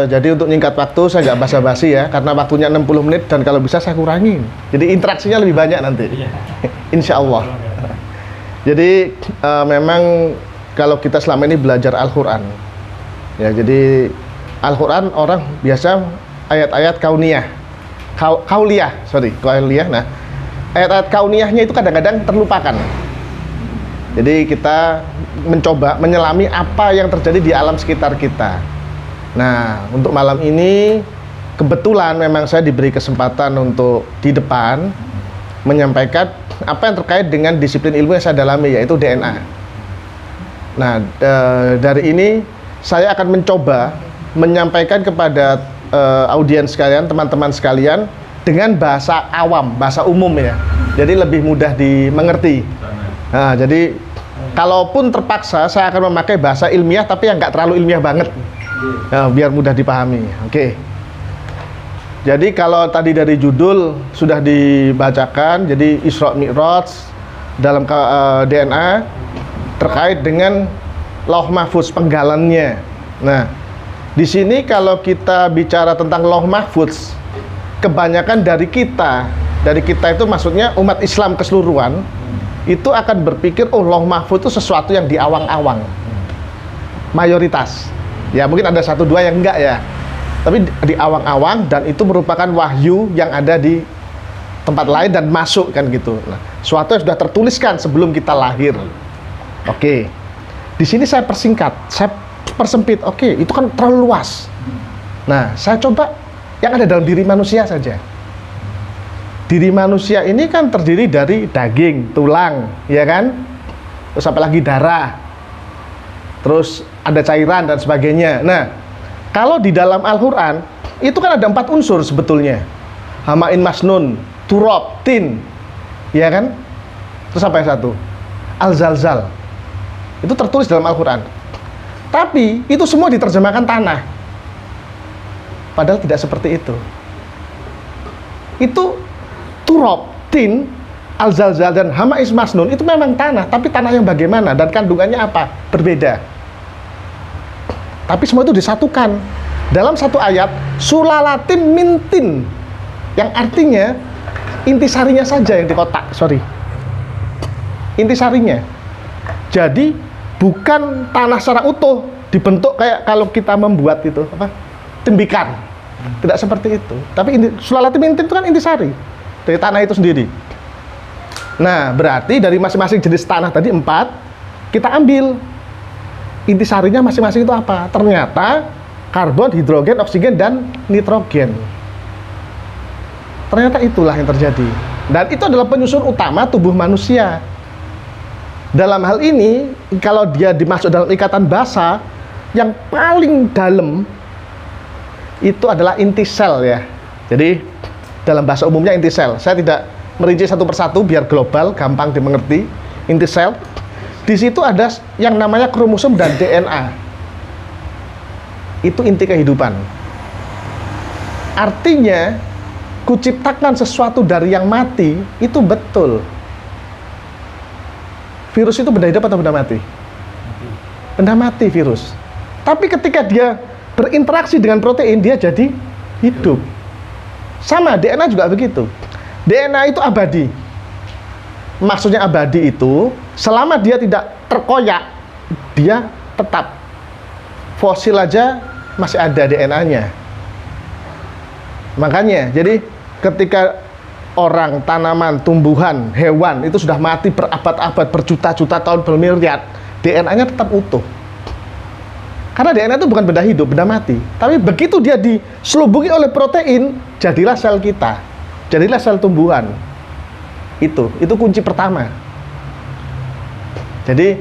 Jadi untuk nyingkat waktu saya nggak basa-basi ya, karena waktunya 60 menit dan kalau bisa saya kurangin. Jadi interaksinya lebih banyak nanti. Insya Allah. Jadi memang kalau kita selama ini belajar Al-Quran, ya jadi Al-Quran orang biasa ayat-ayat kauniyah, kauliyah. Nah, ayat-ayat kauniyahnya itu kadang-kadang terlupakan. Jadi kita mencoba menyelami apa yang terjadi di alam sekitar kita. Nah, untuk malam ini kebetulan memang saya diberi kesempatan untuk di depan menyampaikan apa yang terkait dengan disiplin ilmu yang saya dalami, yaitu DNA. Nah, dari ini saya akan mencoba menyampaikan kepada audiens sekalian, teman-teman sekalian dengan bahasa awam, bahasa umum ya. Jadi lebih mudah dimengerti. Nah, jadi kalaupun terpaksa saya akan memakai bahasa ilmiah tapi yang nggak terlalu ilmiah banget. Nah, biar mudah dipahami. Oke. Jadi kalau tadi dari judul sudah dibacakan, jadi Isra Mi'raj dalam DNA terkait dengan Lauh Mahfuz, penggalannya. Nah, di sini kalau kita bicara tentang Lauh Mahfuz, kebanyakan dari kita itu maksudnya umat Islam keseluruhan itu akan berpikir, oh Lauh Mahfuz itu sesuatu yang di awang-awang. Mayoritas. Ya mungkin ada satu dua yang enggak ya, tapi di awang-awang, dan itu merupakan wahyu yang ada di tempat lain dan masuk kan gitu. Nah, suatu yang sudah tertuliskan sebelum kita lahir. Oke. Di sini saya persingkat, saya persempit. Oke, itu kan terlalu luas. Nah, saya coba yang ada dalam diri manusia saja. Diri manusia ini kan terdiri dari daging, tulang, ya kan? Terus apalagi darah. Terus ada cairan dan sebagainya. Nah, kalau di dalam Al-Quran itu kan ada 4 unsur sebetulnya. Hama'in masnun, turab, tin, ya kan? Terus apa yang satu? Al-zalzal. Itu tertulis dalam Al-Quran. Tapi itu semua diterjemahkan tanah. Padahal tidak seperti itu. Itu turab, tin, al-zalzal dan hama'is masnun itu memang tanah, tapi tanah yang bagaimana dan kandungannya apa? Berbeda. Tapi semua itu disatukan dalam satu ayat, sulalatim mintin, yang artinya intisarinya saja yang dikotak. Intisarinya. Jadi bukan tanah secara utuh dibentuk kayak kalau kita membuat itu apa? Tembikan. Tidak seperti itu. Tapi sulalatim mintin itu kan intisari dari tanah itu sendiri. Nah, berarti dari masing-masing jenis tanah tadi 4 kita ambil intisarinya masing-masing itu apa? Ternyata karbon, hidrogen, oksigen, dan nitrogen. Ternyata itulah yang terjadi. Dan itu adalah penyusun utama tubuh manusia. Dalam hal ini, kalau dia dimasuk dalam ikatan basa, yang paling dalam itu adalah inti sel ya. Jadi dalam bahasa umumnya inti sel. Saya tidak merinci satu persatu biar global, gampang dimengerti. Inti sel. Di situ ada yang namanya kromosom dan DNA. Itu inti kehidupan. Artinya, kuciptakan sesuatu dari yang mati, itu betul. Virus itu benda hidup atau benda mati? Benda mati virus. Tapi ketika dia berinteraksi dengan protein, dia jadi hidup. Sama, DNA juga begitu. DNA itu abadi. Maksudnya abadi itu, selama dia tidak terkoyak, dia tetap. Fosil aja masih ada DNA-nya. Makanya, jadi ketika orang, tanaman, tumbuhan, hewan itu sudah mati berabad-abad, berjuta-juta tahun, bermiliar, DNA-nya tetap utuh. Karena DNA itu bukan benda hidup, benda mati. Tapi begitu dia diselubungi oleh protein, jadilah sel kita. Jadilah sel tumbuhan. Itu kunci pertama. Jadi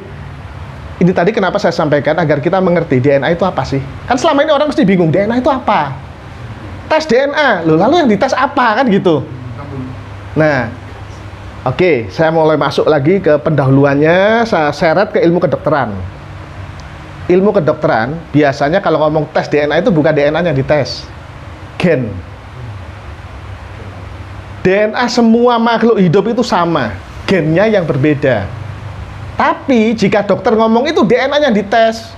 ini tadi kenapa saya sampaikan agar kita mengerti DNA itu apa sih? Kan selama ini orang mesti bingung, DNA itu apa? Tes DNA, loh, lalu yang dites apa kan gitu? Nah, oke, saya mulai masuk lagi ke pendahuluannya, saya seret ke ilmu kedokteran. Ilmu kedokteran biasanya kalau ngomong tes DNA itu bukan DNA yang dites, gen. DNA semua makhluk hidup itu sama, gennya yang berbeda. Tapi jika dokter ngomong itu DNA yang dites,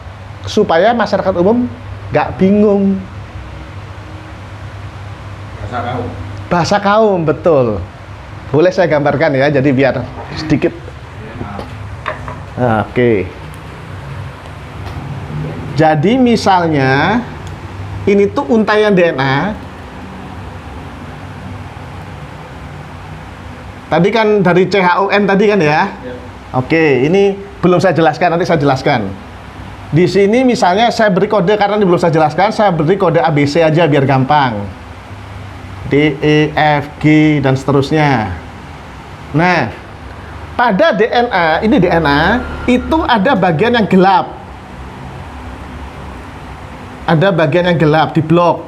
supaya masyarakat umum nggak bingung. Bahasa kaum, betul. Boleh saya gambarkan ya, jadi biar sedikit. Oke. Jadi misalnya ini tuh untaian DNA. Tadi kan dari CHON tadi kan ya? Oke, ini belum saya jelaskan, nanti saya jelaskan. Di sini misalnya saya beri kode, karena ini belum saya jelaskan, saya beri kode ABC aja biar gampang. D, E, F, G, dan seterusnya. Nah, pada DNA, ini DNA, itu ada bagian yang gelap. Ada bagian yang gelap di blok.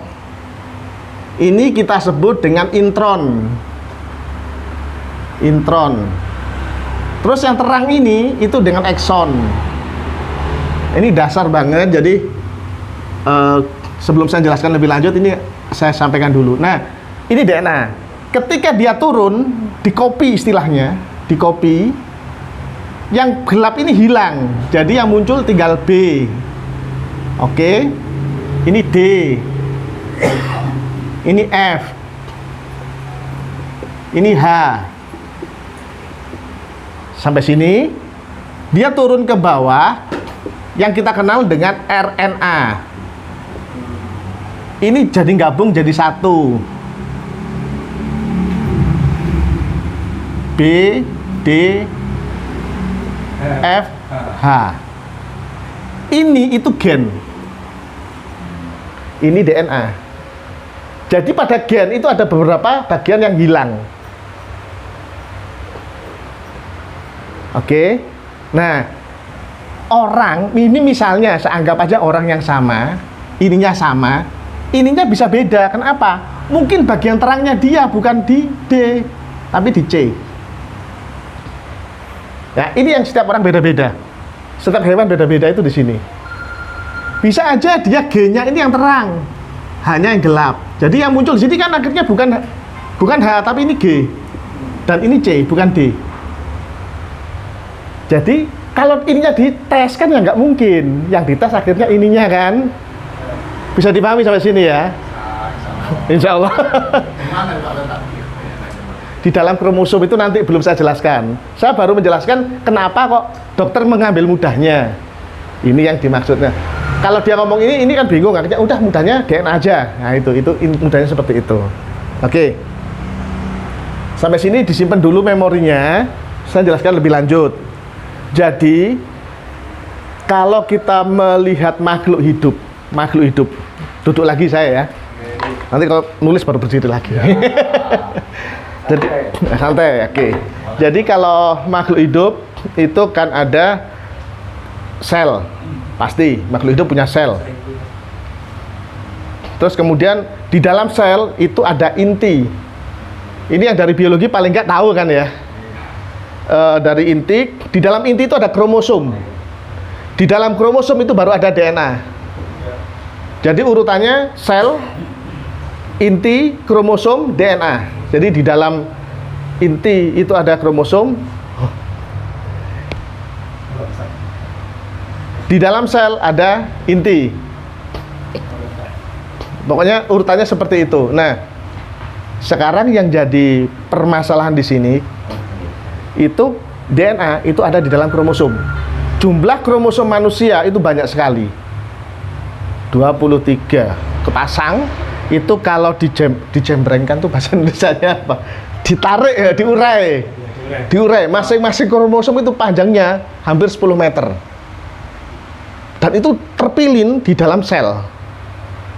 Ini kita sebut dengan intron. Intron. Terus yang terang ini itu dengan ekson. Ini dasar banget, jadi sebelum saya jelaskan lebih lanjut, ini saya sampaikan dulu. Nah, ini DNA. Ketika dia turun, di-copy istilahnya, di-copy, yang gelap ini hilang. Jadi yang muncul tinggal B. Oke. Ini D. Ini F. Ini H. Sampai sini, dia turun ke bawah, yang kita kenal dengan RNA. Ini jadi gabung jadi satu. B, D, F, H. Ini itu gen. Ini DNA. Jadi pada gen itu ada beberapa bagian yang hilang. Oke. Nah, orang ini misalnya saya anggap aja orang yang sama, ininya sama, ininya bisa beda. Kenapa? Mungkin bagian terangnya dia bukan di D, tapi di C. Nah, ini yang setiap orang beda-beda. Setiap hewan beda-beda itu di sini. Bisa aja dia G-nya ini yang terang, H-nya yang gelap. Jadi yang muncul di sini kan akhirnya bukan H, tapi ini G. Dan ini C, bukan D. Jadi kalau ininya dites kan ya nggak mungkin. Yang dites akhirnya ininya kan. Bisa dipahami sampai sini ya? Insya Allah. Di dalam kromosom itu nanti belum saya jelaskan. Saya baru menjelaskan kenapa kok dokter mengambil mudahnya. Ini yang dimaksudnya. Kalau dia ngomong ini kan bingung, akhirnya udah mudahnya DNA aja. Nah itu mudahnya seperti itu. Oke. Sampai sini disimpan dulu memorinya. Saya jelaskan lebih lanjut. Jadi kalau kita melihat makhluk hidup, duduk lagi saya ya. Nanti kalau nulis baru berdiri lagi. Jadi santai, oke. Jadi kalau makhluk hidup itu kan ada sel, pasti makhluk hidup punya sel. Terus kemudian di dalam sel itu ada inti. Ini yang dari biologi paling nggak tahu kan ya. Dari inti, di dalam inti itu ada kromosom. Di dalam kromosom itu baru ada DNA. Jadi urutannya sel, inti, kromosom, DNA. Jadi di dalam inti itu ada kromosom. Di dalam sel ada inti. Pokoknya urutannya seperti itu. Nah, sekarang yang jadi permasalahan di sini itu DNA itu ada di dalam kromosom. Jumlah kromosom manusia itu banyak sekali. 23 kepasang. Itu kalau dijembrengkan tuh bahasa Indonesianya apa? Ditarik ya, diurai. Masing-masing kromosom itu panjangnya hampir 10 meter. Dan itu terpilin di dalam sel.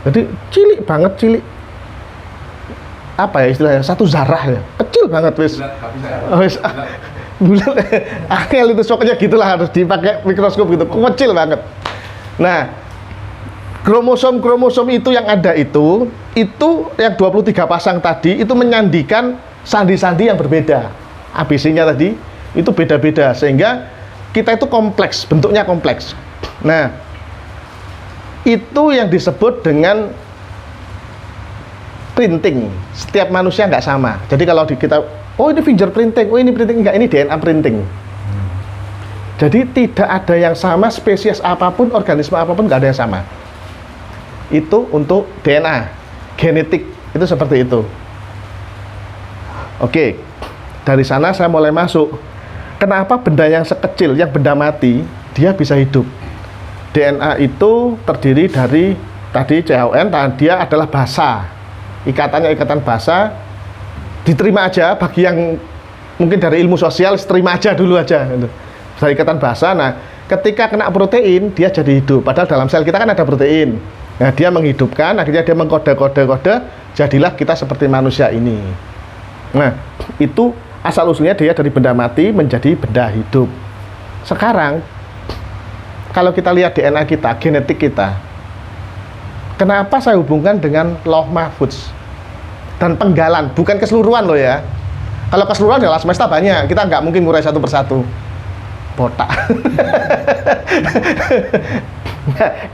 Jadi cilik banget, cilik. Apa ya istilahnya? Satu zarah ya. Kecil banget wis. Bulat. Angel itu pokoknya gitulah, harus dipakai mikroskop gitu. Kecil banget. Nah, kromosom itu yang ada itu yang 23 pasang tadi itu menyandikan sandi-sandi yang berbeda. ABC-nya tadi itu beda-beda sehingga kita itu kompleks, bentuknya kompleks. Nah, itu yang disebut dengan printing. Setiap manusia nggak sama. Jadi kalau kita, oh ini fingerprinting, oh ini printing, enggak, ini DNA printing. Jadi tidak ada yang sama, spesies apapun, organisme apapun nggak ada yang sama. itu untuk DNA, genetik, itu seperti itu. Oke, dari sana saya mulai masuk. Kenapa benda yang sekecil, yang benda mati, dia bisa hidup? DNA itu terdiri dari tadi CHON, dia adalah basa. Ikatannya ikatan basa, diterima aja bagi yang mungkin dari ilmu sosial, terima aja dulu aja. Dari ikatan basa, nah ketika kena protein, dia jadi hidup. Padahal dalam sel kita kan ada protein. Nah, dia menghidupkan, akhirnya dia mengkode-kode-kode, jadilah kita seperti manusia ini. Nah, itu asal-usulnya dia dari benda mati menjadi benda hidup. Sekarang, kalau kita lihat DNA kita, genetik kita, kenapa saya hubungkan dengan Lauh Mahfudz dan penggalan, bukan keseluruhan loh ya. Kalau keseluruhan adalah semesta banyak, kita nggak mungkin ngurai satu persatu. Botak.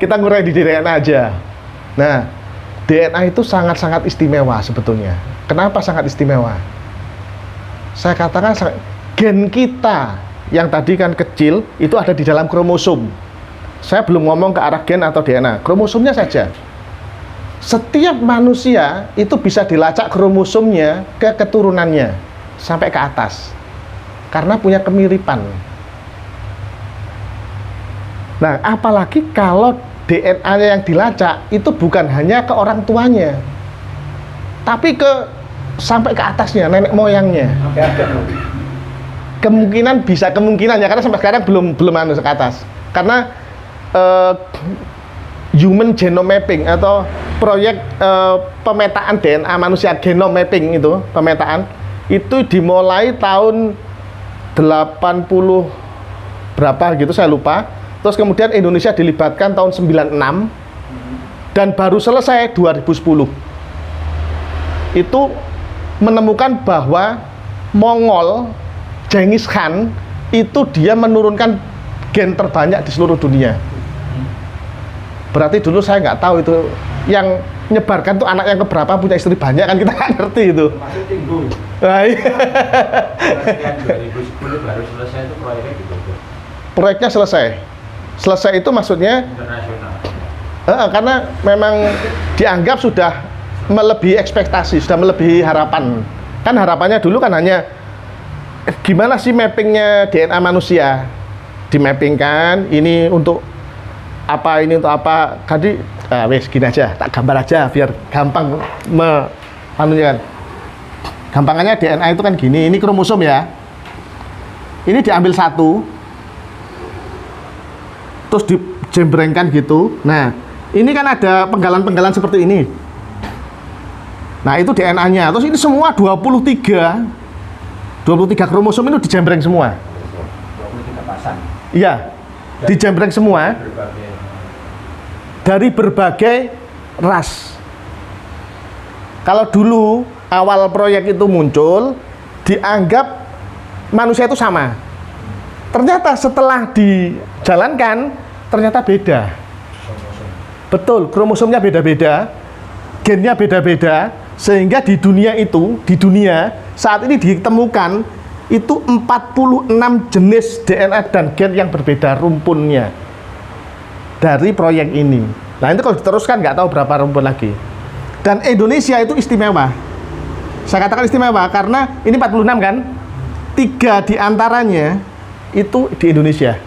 Kita ngurai di DNA aja. Nah, DNA itu sangat-sangat istimewa sebetulnya. Kenapa sangat istimewa? Saya katakan gen kita yang tadi kan kecil itu ada di dalam kromosom. Saya belum ngomong ke arah gen atau DNA, kromosomnya saja. Setiap manusia itu bisa dilacak kromosomnya ke keturunannya sampai ke atas karena punya kemiripan. Nah, apalagi kalau DNA-nya yang dilacak itu bukan hanya ke orang tuanya, tapi sampai ke atasnya, nenek moyangnya. Kemungkinan ya, karena sampai sekarang belum ke atas. Karena human genome mapping atau proyek pemetaan DNA manusia, genome mapping itu, pemetaan itu dimulai tahun 80 berapa gitu saya lupa. Terus kemudian Indonesia dilibatkan tahun 96 dan baru selesai 2010. Itu menemukan bahwa Mongol Genghis Khan itu dia menurunkan gen terbanyak di seluruh dunia. Berarti dulu saya nggak tahu itu yang menyebarkan tuh anak yang keberapa, punya istri banyak kan, kita nggak ngerti itu. Masih tinggu. Nah, iya. 2010 baru selesai itu proyeknya gitu. Proyeknya selesai itu maksudnya internasional. Karena memang dianggap sudah melebihi ekspektasi, sudah melebihi harapan. Kan harapannya dulu kan hanya gimana sih mappingnya DNA manusia, dimappingkan ini untuk apa, ini untuk apa. Tadi wes gini aja, tak gambar aja biar gampang anunya kan. Gampangannya DNA itu kan gini, ini kromosom ya. Ini diambil satu, terus dijembrengkan gitu. Nah, ini kan ada penggalan-penggalan seperti ini. Nah, itu DNA-nya. Terus ini semua 23 kromosom itu dijembreng semua. 23 pasang. Iya, dijembreng semua dari berbagai ras. Kalau dulu awal proyek itu muncul, dianggap manusia itu sama. Ternyata setelah dijalankan, ternyata beda. Betul, kromosomnya beda-beda, gennya beda-beda, sehingga di dunia saat ini ditemukan itu 46 jenis DNA dan gen yang berbeda rumpunnya dari proyek ini. Nah, itu kalau diteruskan nggak tahu berapa rumpun lagi. Dan Indonesia itu istimewa. Saya katakan istimewa karena ini 46 kan, 3 diantaranya itu di Indonesia.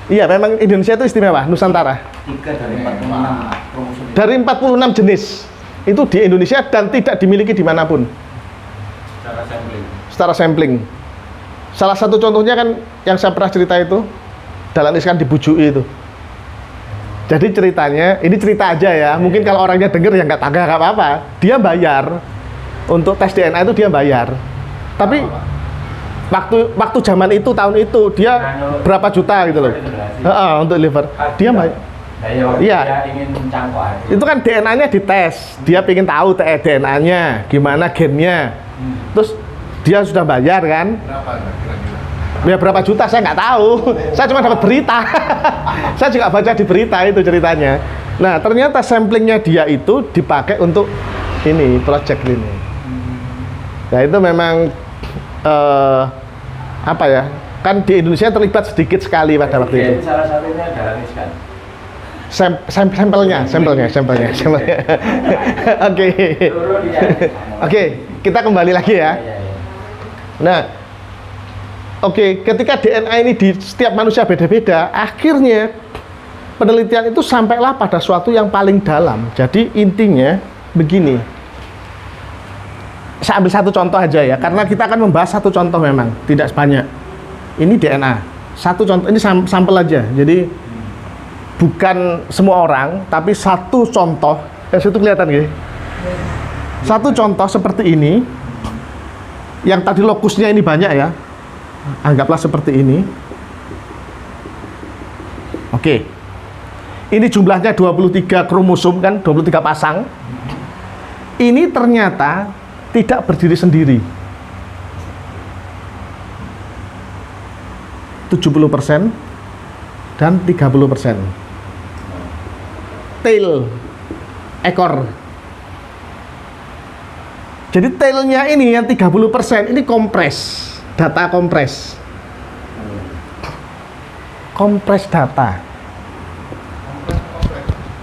Iya, memang Indonesia itu istimewa, Nusantara. 3 dari 46 kromosom. Dari 46 jenis itu di Indonesia dan tidak dimiliki dimanapun. Secara sampling. Salah satu contohnya kan yang saya pernah cerita itu, Dahlan Iskan dibujui itu. Jadi ceritanya, ini cerita aja ya. Mungkin kalau orangnya denger ya nggak apa-apa. Dia bayar untuk tes DNA itu, dia bayar. Tapi waktu zaman itu, tahun itu dia berapa juta gitu loh. Untuk liver. Dia bayar. Iya. Dia ingin cangkok. Itu kan DNA-nya dites. Dia ingin tahu DNA-nya, gimana gennya. Terus dia sudah bayar kan? Ya berapa juta saya nggak tahu. Saya cuma dapat berita. Saya juga baca di berita itu ceritanya. Nah, ternyata samplingnya dia itu dipakai untuk ini, project ini. Nah, itu memang apa ya? Kan di Indonesia terlibat sedikit sekali pada waktu itu. Salah satunya Dahlan Iskan. Sampelnya. Oke. Oke, kita kembali lagi ya. Nah, oke, ketika DNA ini di setiap manusia beda-beda, akhirnya penelitian itu sampailah pada suatu yang paling dalam. Jadi intinya begini. Saya ambil satu contoh aja ya, karena kita akan membahas satu contoh memang, tidak banyak. Ini DNA. Satu contoh, ini sampel aja. Jadi bukan semua orang, tapi satu contoh. Situ kelihatan gitu. Satu contoh seperti ini. Yang tadi lokusnya ini banyak ya. Anggaplah seperti ini. Oke. Ini jumlahnya 23 kromosom kan, 23 pasang. Ini ternyata tidak berdiri sendiri. 70% dan 30%. Tail, ekor. Jadi tailnya ini yang 30% ini kompres, data kompres. Kompres data.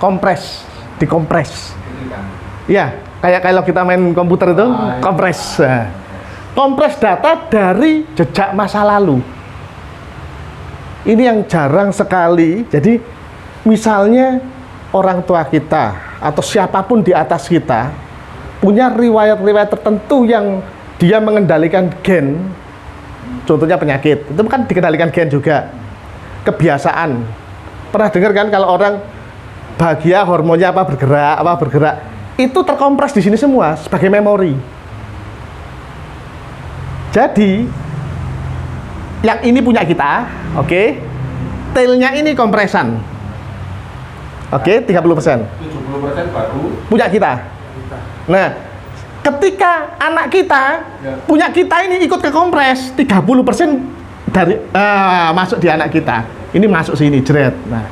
Kompres, dikompres. Ya, kayak kalau kita main komputer itu, kompres. Nah, kompres data dari jejak masa lalu. Ini yang jarang sekali. Jadi, misalnya orang tua kita atau siapapun di atas kita punya riwayat-riwayat tertentu yang dia mengendalikan gen. Contohnya penyakit, itu kan dikendalikan gen juga. Kebiasaan. Pernah dengar kan kalau orang bahagia hormonnya apa bergerak. Itu terkompres di sini semua sebagai memori. Jadi yang ini punya kita, oke. Tailnya ini kompresan. Oke, 30%. 70% baru Punya kita. Nah, ketika anak kita punya kita ini ikut ke kompres, 30% dari masuk di anak kita. Ini masuk sini, jeret. Nah,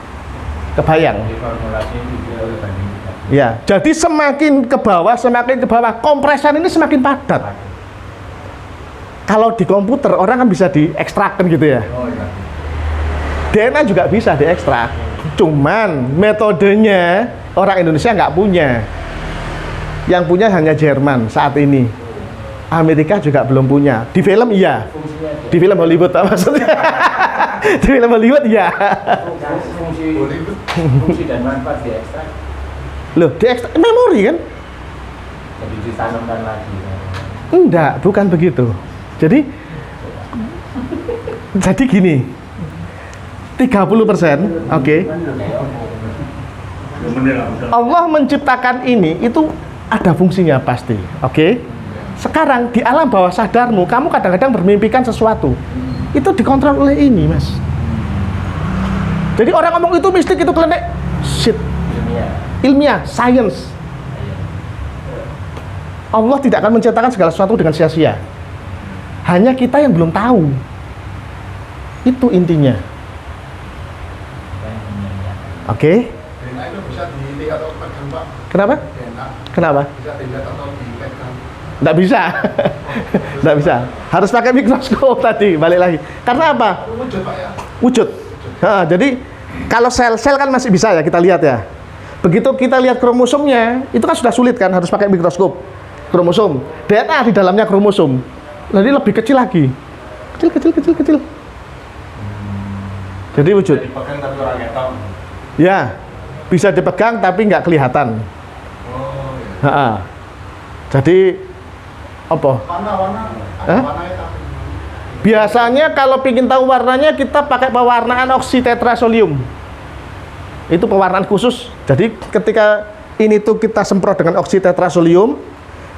kebayang. formulasi juga oleh banding. Ya, jadi semakin ke bawah, kompresan ini semakin padat. Kalau di komputer orang kan bisa diekstrakkan gitu ya. Oh iya. DNA juga bisa diekstrak. Cuman metodenya orang Indonesia nggak punya. Yang punya hanya Jerman saat ini. Amerika juga belum punya. Di film iya. Di film Hollywood maksudnya. Di film Hollywood iya. Fungsi dan manfaat diekstrak. Loh, diekstrak memori kan? Jadi ditanamkan lagi. Enggak, bukan begitu. Jadi gini. 30%, oke. Allah menciptakan ini itu ada fungsinya pasti, oke. Sekarang di alam bawah sadarmu, kamu kadang-kadang bermimpikan sesuatu. Itu dikontrol oleh ini, Mas. Jadi orang ngomong itu mistik, itu klenek. Shit. Ilmiah, science. Allah tidak akan menciptakan segala sesuatu dengan sia-sia. Hanya kita yang belum tahu. Itu intinya. Oke. DNA itu bisa dilihat atau dipegang, Pak? Kenapa? DNA Kenapa? bisa dilihat atau dipegang. Nggak bisa. Nggak bisa. Harus pakai mikroskop tadi, balik lagi. Karena apa? Wujud, Pak ya? Wujud. Jadi kalau sel-sel kan masih bisa ya kita lihat ya. Begitu kita lihat kromosomnya, itu kan sudah sulit kan, harus pakai mikroskop. Kromosom. DNA di dalamnya kromosom. Jadi lebih kecil lagi. Kecil. Jadi wujud. Dipegang tapi orang ngetok. Ya, bisa dipegang tapi nggak kelihatan. Oh, iya. Jadi apa? Warna-warna, Hah? warnanya tapi. Biasanya kalau ingin tahu warnanya kita pakai pewarnaan oksitetrasolium. Itu pewarnaan khusus. Jadi ketika ini tuh kita semprot dengan oksitetrasolium,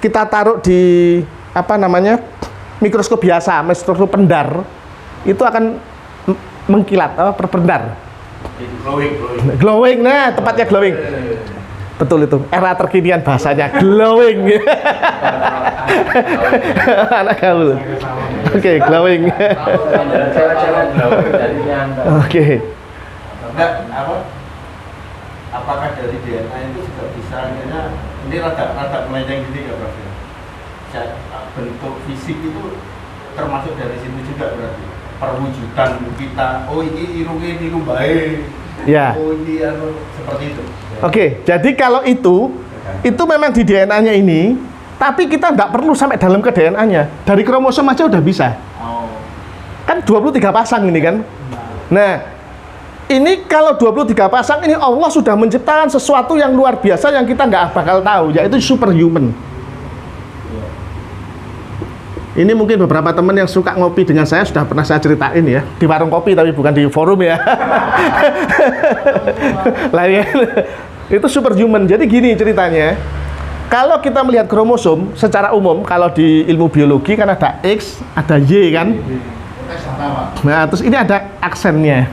kita taruh di mikroskop biasa, mikroskop pendar, itu akan mengkilat, berpendar. Glowing, nah tepatnya glowing. Betul itu, era terkinian bahasanya, glowing. Anak gaul. Oke, glowing. Oke. Enggak, apakah dari DNA itu juga bisa akhirnya ini rada melenceng gini nggak, Prof? Bentuk fisik itu termasuk dari situ juga berarti perwujudan kita. Oh, ini irungnya ini baik. Ya. Oh iya, seperti itu. Oke, jadi kalau itu memang di DNA-nya ini, tapi kita nggak perlu sampai dalam ke DNA-nya. Dari kromosom aja udah bisa. Oh. Kan 23 pasang ini kan. Nah, ini kalau 23 pasang ini Allah sudah menciptakan sesuatu yang luar biasa yang kita nggak bakal tahu, yaitu superhuman. Ini mungkin beberapa teman yang suka ngopi dengan saya sudah pernah saya ceritain ya, di warung kopi tapi bukan di forum ya. Lah ya, itu superhuman. Jadi gini ceritanya, kalau kita melihat kromosom secara umum, kalau di ilmu biologi kan ada X, ada Y kan. Nah, terus ini ada aksennya.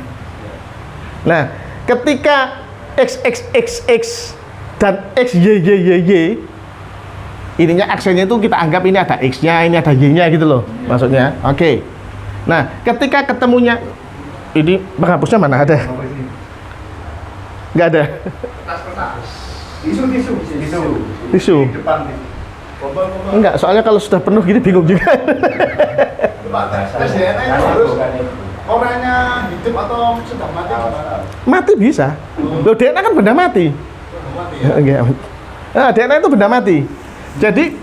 Nah, ketika XXXX dan XYYYY, ininya aksennya itu kita anggap ini ada X-nya, ini ada Y-nya gitu loh, maksudnya. Oke. Nah, ketika ketemunya, ini penghapusnya mana ada? Nggak ada. Tisu. Enggak, soalnya kalau sudah penuh gini bingung juga. Tes DNA itu harus orangnya hidup atau sudah mati gimana? Mati bisa. Loh, DNA kan benda mati. Mati Ya, enggak. Nah, DNA itu benda mati. Jadi,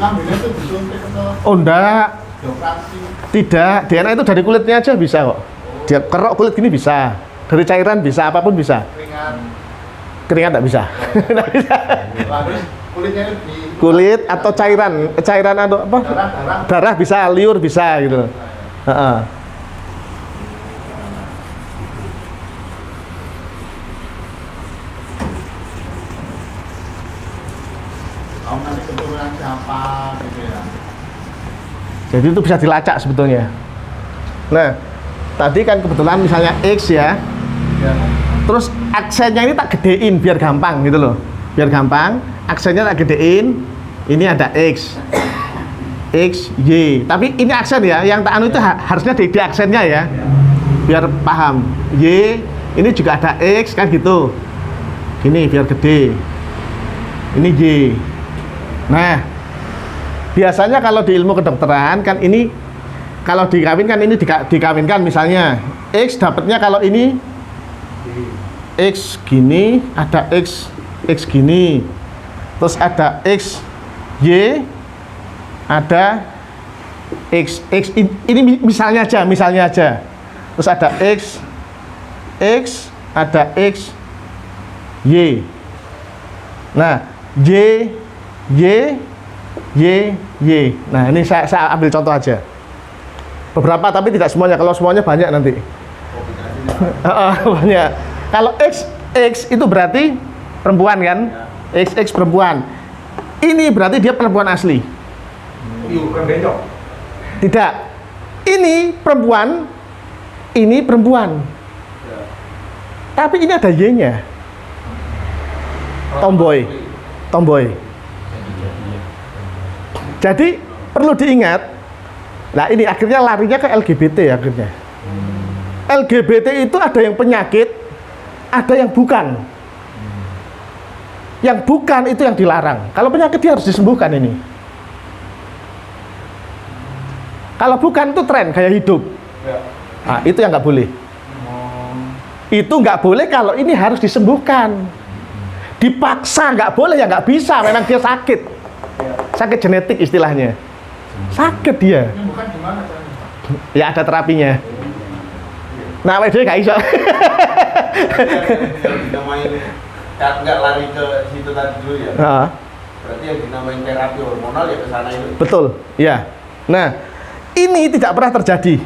ngambilnya itu disuntik atau oh enggak, dioperasi? tidak. DNA itu dari kulitnya aja bisa kok. Dia kerok kulit gini bisa. Dari cairan bisa, apapun bisa. Ringan. Keringat enggak bisa. Nggak bisa. Terus kulitnya itu di Kulit atau cairan atau apa? darah. Darah bisa, liur bisa gitu. Heeh. Kamu nanti keturunan siapa gitu ya? Jadi itu bisa dilacak sebetulnya. Nah, tadi kan kebetulan misalnya X ya, Ya. terus aksennya ini tak gedein biar gampang gitu loh. Biar gampang, aksennya tak gedein. Ini ada X, Y. Tapi ini aksen ya, yang tak anu itu harusnya di aksennya ya. Biar paham. Y, ini juga ada X kan gitu. Gini biar gede. Ini Y. Nah, biasanya kalau di ilmu kedokteran kan ini kalau dikawinkan ini dikawinkan misalnya X dapatnya kalau ini X gini, ada X gini, terus ada X Y, ada X ini misalnya aja, terus ada X ada X Y. Nah, Y. Nah, ini saya ambil contoh aja. Beberapa tapi tidak semuanya. Kalau semuanya banyak nanti. Banyak. Kalau X itu berarti perempuan kan? XX perempuan. Ini berarti dia perempuan asli. Tidak. Ini perempuan. Ini perempuan. Tapi ini ada Y-nya. Tomboy. Jadi perlu diingat. Nah, ini akhirnya larinya ke LGBT akhirnya. LGBT itu ada yang penyakit, ada yang bukan. Yang bukan itu yang dilarang. Kalau penyakit dia harus disembuhkan ini. Kalau bukan itu tren gaya hidup. Nah, itu yang nggak boleh. Itu nggak boleh kalau ini harus disembuhkan. Dipaksa nggak boleh ya nggak bisa. Memang dia sakit. Sakit genetik istilahnya. Sakit dia. Yang bukan gimana caranya? Ya ada terapinya. Nah, dia nggak bisa. Yang dinamain nggak lari ke situ tadi dulu ya. Berarti yang dinamain terapi hormonal ya ke sana itu. Betul, ya. Nah, ini tidak pernah terjadi.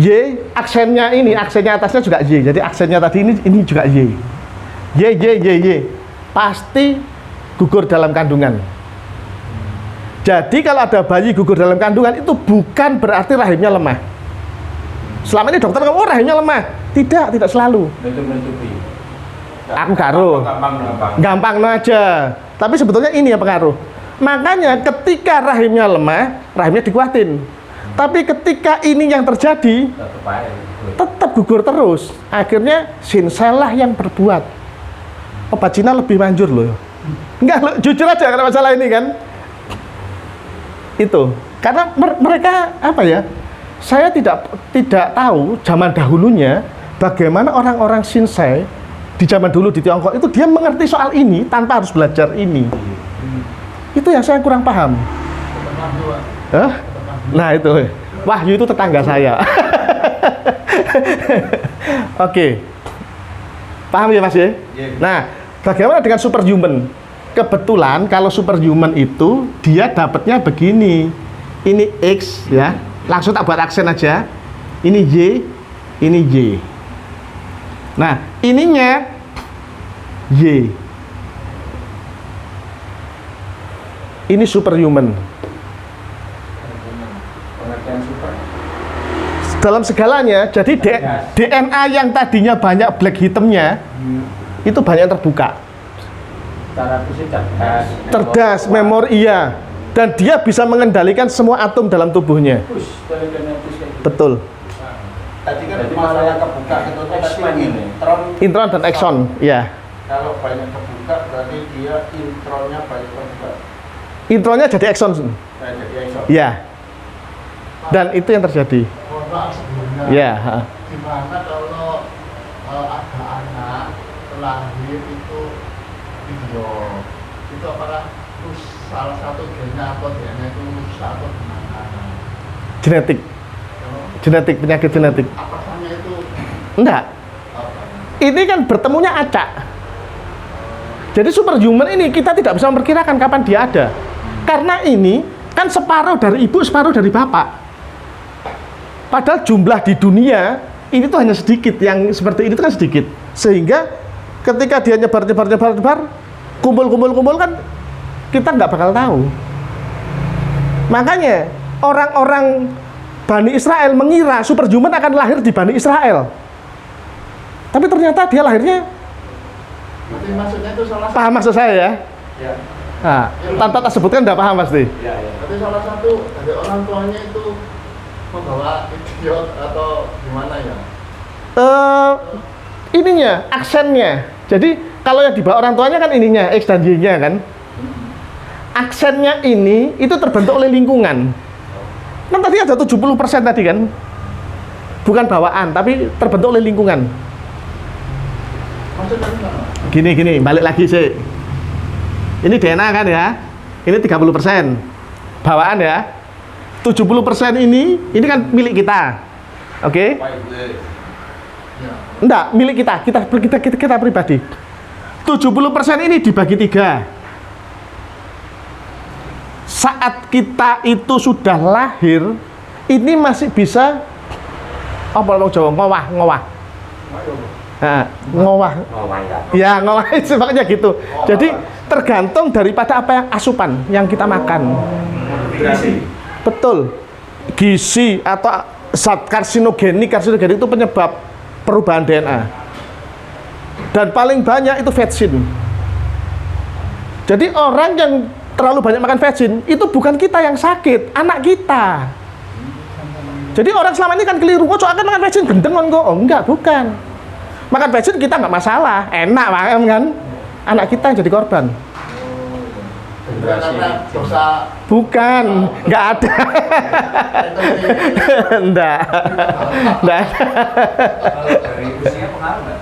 Y, aksennya atasnya juga Y. Jadi aksennya tadi ini juga Y. Y. Pasti gugur dalam kandungan. Jadi kalau ada bayi gugur dalam kandungan itu bukan berarti rahimnya lemah. Selama ini dokter ngomong, oh rahimnya lemah. Tidak selalu. Menutupi. Aku karo. Gampang aja. Tapi sebetulnya ini yang pengaruh. Makanya ketika rahimnya lemah, rahimnya dikuatin. Tapi ketika ini yang terjadi, tetap gugur terus. Akhirnya sinsel lah yang berbuat. Obat Cina lebih manjur loh. Enggak, jujur aja karena masalah ini kan. Itu. Karena mereka apa ya? saya tidak tahu zaman dahulunya bagaimana orang-orang Shinsei di zaman dulu di Tiongkok itu dia mengerti soal ini tanpa harus belajar ini. Itu yang saya kurang paham. Hah? Nah itu, Wahyu itu tetangga saya. Oke, paham ya Mas ya? Nah, bagaimana dengan superhuman? Kebetulan kalau superhuman itu dia dapatnya begini. Ini X ya, langsung tak buat aksen aja. Ini Y, ini Y. Nah, ininya Y. Ini superhuman. Pengertian super. Dalam segalanya, jadi DNA yang tadinya banyak black hitamnya itu banyak terbuka. Cara fisik cerdas. Cerdas, memori iya. Dan dia bisa mengendalikan semua atom dalam tubuhnya. Push, telekinetis kayak gitu. Betul. Tadi kan Jadi masalah kebuka itu tadi X-Men ini. Intron dan exon, ya. Kalau banyak kebuka berarti dia intronnya banyak kebuka. Intronnya jadi exon, Nah, jadi exon. ya. Dan itu yang terjadi. Mohon maaf sebelumnya. Ya. Gimana kalau ada anak lahir itu video itu apakah terus salah satu gennya atau DNA itu rusak atau gimana? Genetik, Kalau penyakit genetik. apakahnya itu Enggak. apa? Ini kan bertemunya acak. Jadi superhuman ini kita tidak bisa memperkirakan kapan dia ada. Karena ini kan separuh dari ibu, separuh dari bapak. Padahal jumlah di dunia ini tuh hanya sedikit, yang seperti ini tuh kan sedikit. Sehingga ketika dia nyebar, kumpul kan kita nggak bakal tahu. Makanya orang-orang Bani Israel mengira superhuman akan lahir di Bani Israel. Tapi ternyata dia lahirnya, Berarti maksudnya itu salah paham maksud saya ya? Ya. Nah, tanpa tak sebutkan udah paham pasti. Ya, ya. berarti salah satu dari orang tuanya itu membawa idiot atau gimana ya? Ininya, aksennya. Jadi kalau yang dibawa orang tuanya kan ininya, X dan Y-nya kan. Aksennya ini itu terbentuk oleh lingkungan. Kan tadi ada 70% tadi kan. Bukan bawaan, tapi terbentuk oleh lingkungan. Maksudnya gimana? Gini, balik lagi sih. Ini DNA kan ya. Ini 30%. Bawaan ya. 70% ini kan milik kita. Oke? Ya. Enggak, milik kita pribadi. 70% ini dibagi 3. Saat kita itu sudah lahir, ini masih bisa apa orang Jawa ngowah. Nah, ngowah. Oh my god. Ya, ngowah itu makanya gitu. Jadi tergantung daripada apa yang asupan yang kita makan. Modifikasi. Betul. Gizi atau zat karsinogenik itu penyebab perubahan DNA. Dan paling banyak itu vetsin. Jadi orang yang terlalu banyak makan vetsin itu bukan kita yang sakit, anak kita. Jadi orang selama ini kan keliru, kok akan makan vetsin gendeng kok? Oh, enggak, bukan. Makan vetsin kita nggak masalah, enak makan kan. Anak kita yang jadi korban. Karena dosa Bukan, nggak ada. Enggak. Enggak. Dari usia pengaruh nggak?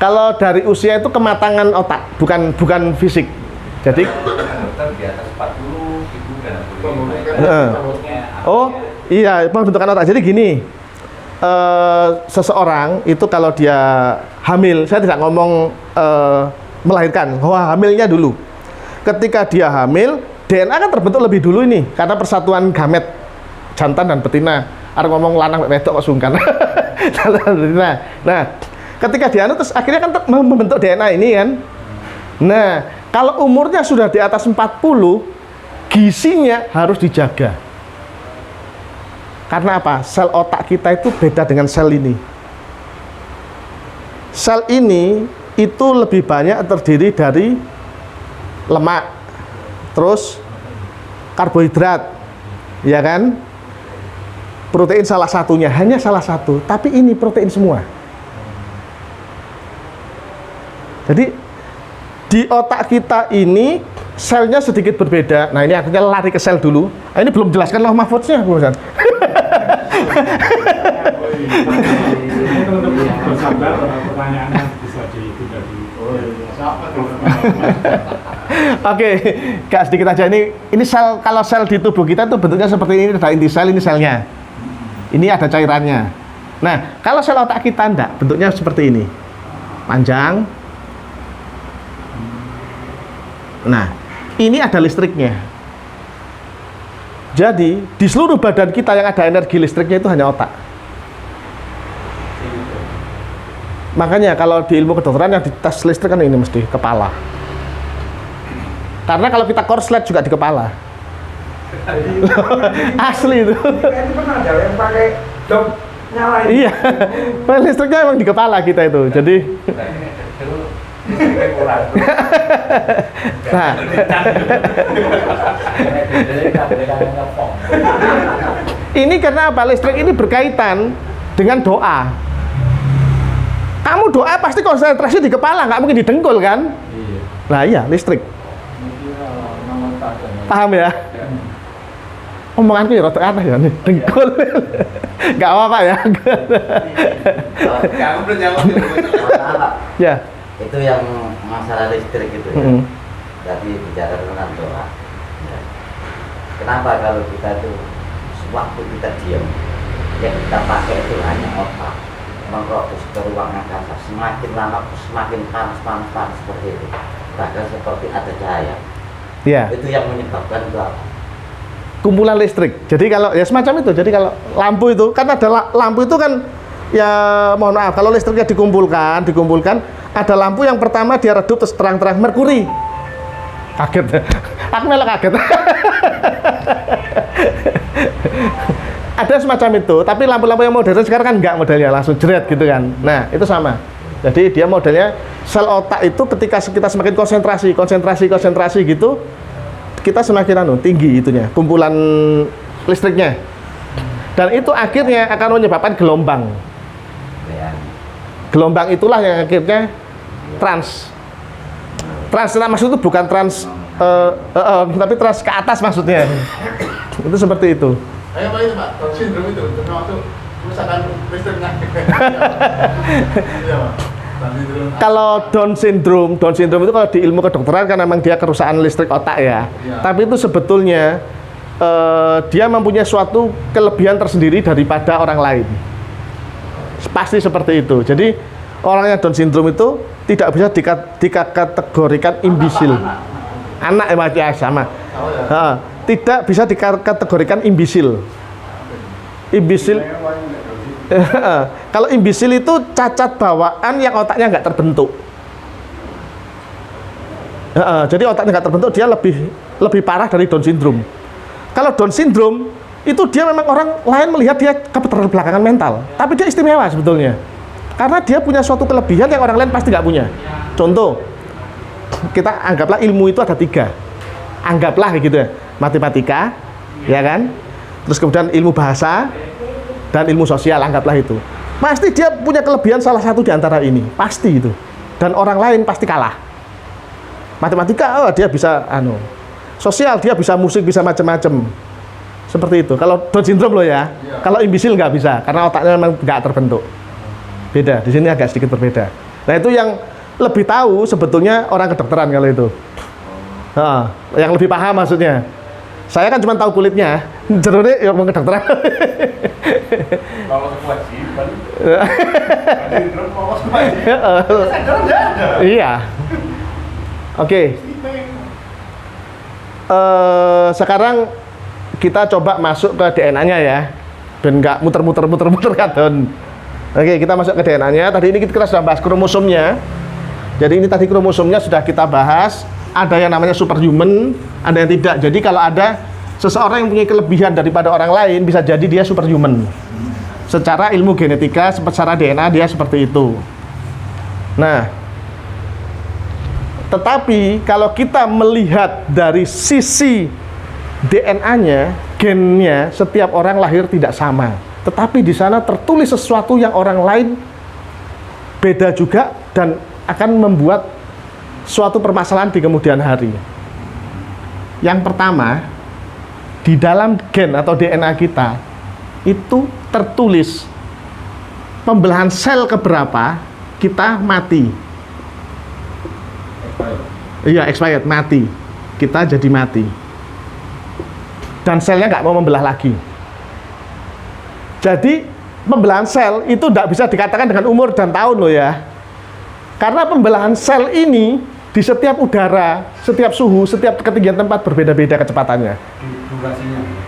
Kalau dari usia itu kematangan otak, bukan fisik. Jadi Dokter di atas 40 ibu dan oh iya, pembentukan otak. Jadi gini, seseorang itu kalau dia hamil, saya tidak ngomong melahirkan, hamilnya dulu. Ketika dia hamil, DNA kan terbentuk lebih dulu ini, karena persatuan gamet jantan dan betina. Ada ngomong lanang wedok kok sungkan. Jantan dan betina. Nah, ketika dia terus akhirnya kan membentuk DNA ini kan. Nah, kalau umurnya sudah di atas 40, gizinya harus dijaga. Karena apa? Sel otak kita itu beda dengan sel ini. Sel ini itu lebih banyak terdiri dari lemak, terus karbohidrat, ya kan? Protein salah satunya, hanya salah satu, tapi ini protein semua. Jadi di otak kita ini selnya sedikit berbeda. Nah ini akhirnya lari ke sel dulu. Nah, ini belum jelaskan loh mahfudnya, Ustaz. Mungkin untuk bersabar, pertanyaannya bisa ditunda dulu. Oh iya, siapa tuh? Oke, Kak, sedikit aja ini sel, kalau sel di tubuh kita tuh bentuknya seperti ini, ada inti sel, ini selnya. Ini ada cairannya. Nah, kalau sel otak kita enggak, bentuknya seperti ini. Panjang. Nah, ini ada listriknya. Jadi, di seluruh badan kita yang ada energi listriknya itu hanya otak. Makanya kalau di ilmu kedokteran yang dites listrik kan ini mesti kepala. Karena kalau kita korslet juga di kepala. Asli itu. Itu pernah ada yang pakai dom nyalain. Iya. Listriknya emang di kepala kita itu. Jadi nah, ini karena apa? Listrik ini berkaitan dengan doa. Kamu doa pasti konsentrasi di kepala, nggak mungkin di dengkul kan? Iya. Nah iya, listrik. Paham ya? Omonganku ya rada aneh ya nih, dengkul. Nggak apa-apa ya. Kamu belum jawab. Ya. Itu yang masalah listrik itu ya. Jadi bicara tentang doa. Ya. Kenapa kalau kita tuh waktu kita diam, yang kita pakai itu hanya otak, mengfokus ke ruang angkasa, semakin lama semakin panas seperti itu, bahkan seperti ada cahaya. Ya. Itu yang menyebabkan itu apa? Kumpulan listrik. Jadi kalau ya semacam itu. Jadi kalau lampu itu kan ada lampu itu kan ya mohon maaf kalau listriknya dikumpulkan ada lampu yang pertama dia redup terus terang-terang merkuri. Kaget. Aku malah kaget. Ada semacam itu, tapi lampu-lampu yang modern sekarang kan enggak modelnya langsung jeret gitu kan. Nah, itu sama. Jadi dia modelnya sel otak itu ketika kita semakin konsentrasi gitu, kita semakin tinggi itunya, kumpulan listriknya. Dan itu akhirnya akan menyebabkan gelombang. Ya. Gelombang itulah yang akhirnya trans. Nah, maksud itu bukan trans tapi trans ke atas maksudnya. Itu seperti itu. Ayo Pak, itu Pak, sindrom itu termasuk kerusakan listriknya. Iya Pak. Kalau Down syndrome itu kalau di ilmu kedokteran kan memang dia kerusakan listrik otak ya. Ya. Tapi itu sebetulnya dia mempunyai suatu kelebihan tersendiri daripada orang lain. Pasti seperti itu. Jadi orang yang Down syndrome itu tidak bisa dikategorikan imbisil. Anak ya sama. Oh, ya. Tidak bisa dikategorikan imbisil. Imbisil. Kalau imbisil itu cacat bawaan yang otaknya nggak terbentuk. Jadi otaknya nggak terbentuk, dia lebih parah dari Down syndrome. Kalau Down syndrome itu dia memang orang lain melihat dia keterbelakangan mental, tapi dia istimewa sebetulnya. Karena dia punya suatu kelebihan yang orang lain pasti nggak punya. Contoh, kita anggaplah ilmu itu ada 3. Anggaplah gitu ya, matematika, ya kan? Terus kemudian ilmu bahasa dan ilmu sosial, anggaplah itu. Pasti dia punya kelebihan salah satu di antara ini, pasti itu. Dan orang lain pasti kalah. Matematika, dia bisa sosial, dia bisa musik, bisa macam-macam. Seperti itu. Kalau Down syndrome loh ya. Kalau imbisil nggak bisa, karena otaknya memang nggak terbentuk. Beda, di sini agak sedikit berbeda. Nah itu yang lebih tahu sebetulnya orang kedokteran kalau itu. Yang lebih paham maksudnya. Saya kan cuma tahu kulitnya, jerone yang mau kedokteran. Kalau kewajiban. Sindrom lolos kewajiban. Sadar enggak ada. Iya. Oke. Sekarang kita coba masuk ke DNA-nya ya. Dan nggak muter-muter kadon. Oke, kita masuk ke DNA-nya. Tadi ini kita sudah bahas kromosomnya. Jadi ini tadi kromosomnya sudah kita bahas. Ada yang namanya superhuman, ada yang tidak. Jadi kalau ada seseorang yang punya kelebihan daripada orang lain, bisa jadi dia superhuman. Secara ilmu genetika, secara DNA dia seperti itu. Nah, tetapi kalau kita melihat dari sisi DNA-nya, gennya, setiap orang lahir tidak sama. Tetapi di sana tertulis sesuatu yang orang lain beda juga dan akan membuat suatu permasalahan di kemudian hari. Yang pertama, di dalam gen atau DNA kita itu tertulis pembelahan sel keberapa kita mati. Iya, expired, mati. Kita jadi mati. Dan selnya nggak mau membelah lagi. Jadi pembelahan sel itu tidak bisa dikatakan dengan umur dan tahun loh ya. Karena pembelahan sel ini di setiap udara, setiap suhu, setiap ketinggian tempat berbeda-beda kecepatannya.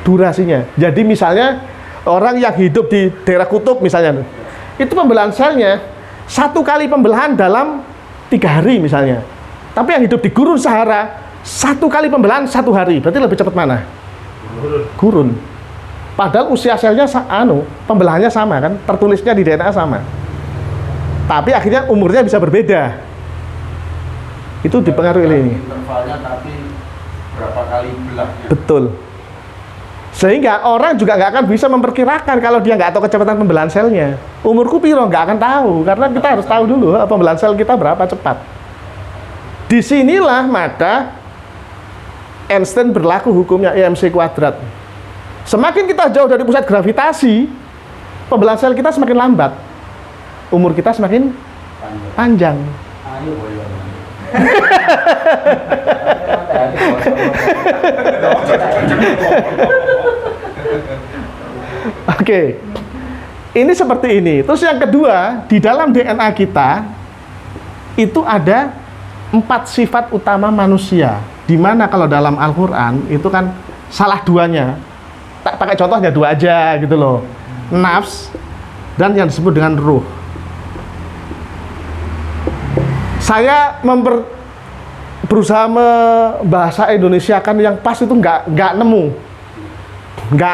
Durasinya. Jadi misalnya orang yang hidup di daerah kutub misalnya, itu pembelahan selnya 1 kali pembelahan dalam 3 hari misalnya. Tapi yang hidup di gurun Sahara 1 kali pembelahan 1 hari. Berarti lebih cepat mana? Gurun. Padahal usia selnya pembelahannya sama kan, tertulisnya di DNA sama. Tapi akhirnya umurnya bisa berbeda. Itu dipengaruhi oleh ini. Intervalnya tapi berapa kali belahnya. Betul. Sehingga orang juga nggak akan bisa memperkirakan kalau dia nggak tahu kecepatan pembelahan selnya. Umurku piro nggak akan tahu, karena kita harus tahu dulu pembelahan sel kita berapa cepat. Disinilah maka Einstein berlaku hukumnya EMC². Semakin kita jauh dari pusat gravitasi, pembelahan sel kita semakin lambat, umur kita semakin panjang. Oke, ini seperti ini. Terus yang kedua, di dalam DNA kita itu ada 4 sifat utama manusia. Dimana kalau dalam Al-Quran itu kan salah 2-nya. Tak pakai contohnya 2 aja gitu loh. Nafs dan yang disebut dengan ruh. Saya berusaha membahasa Indonesia kan yang pas itu nggak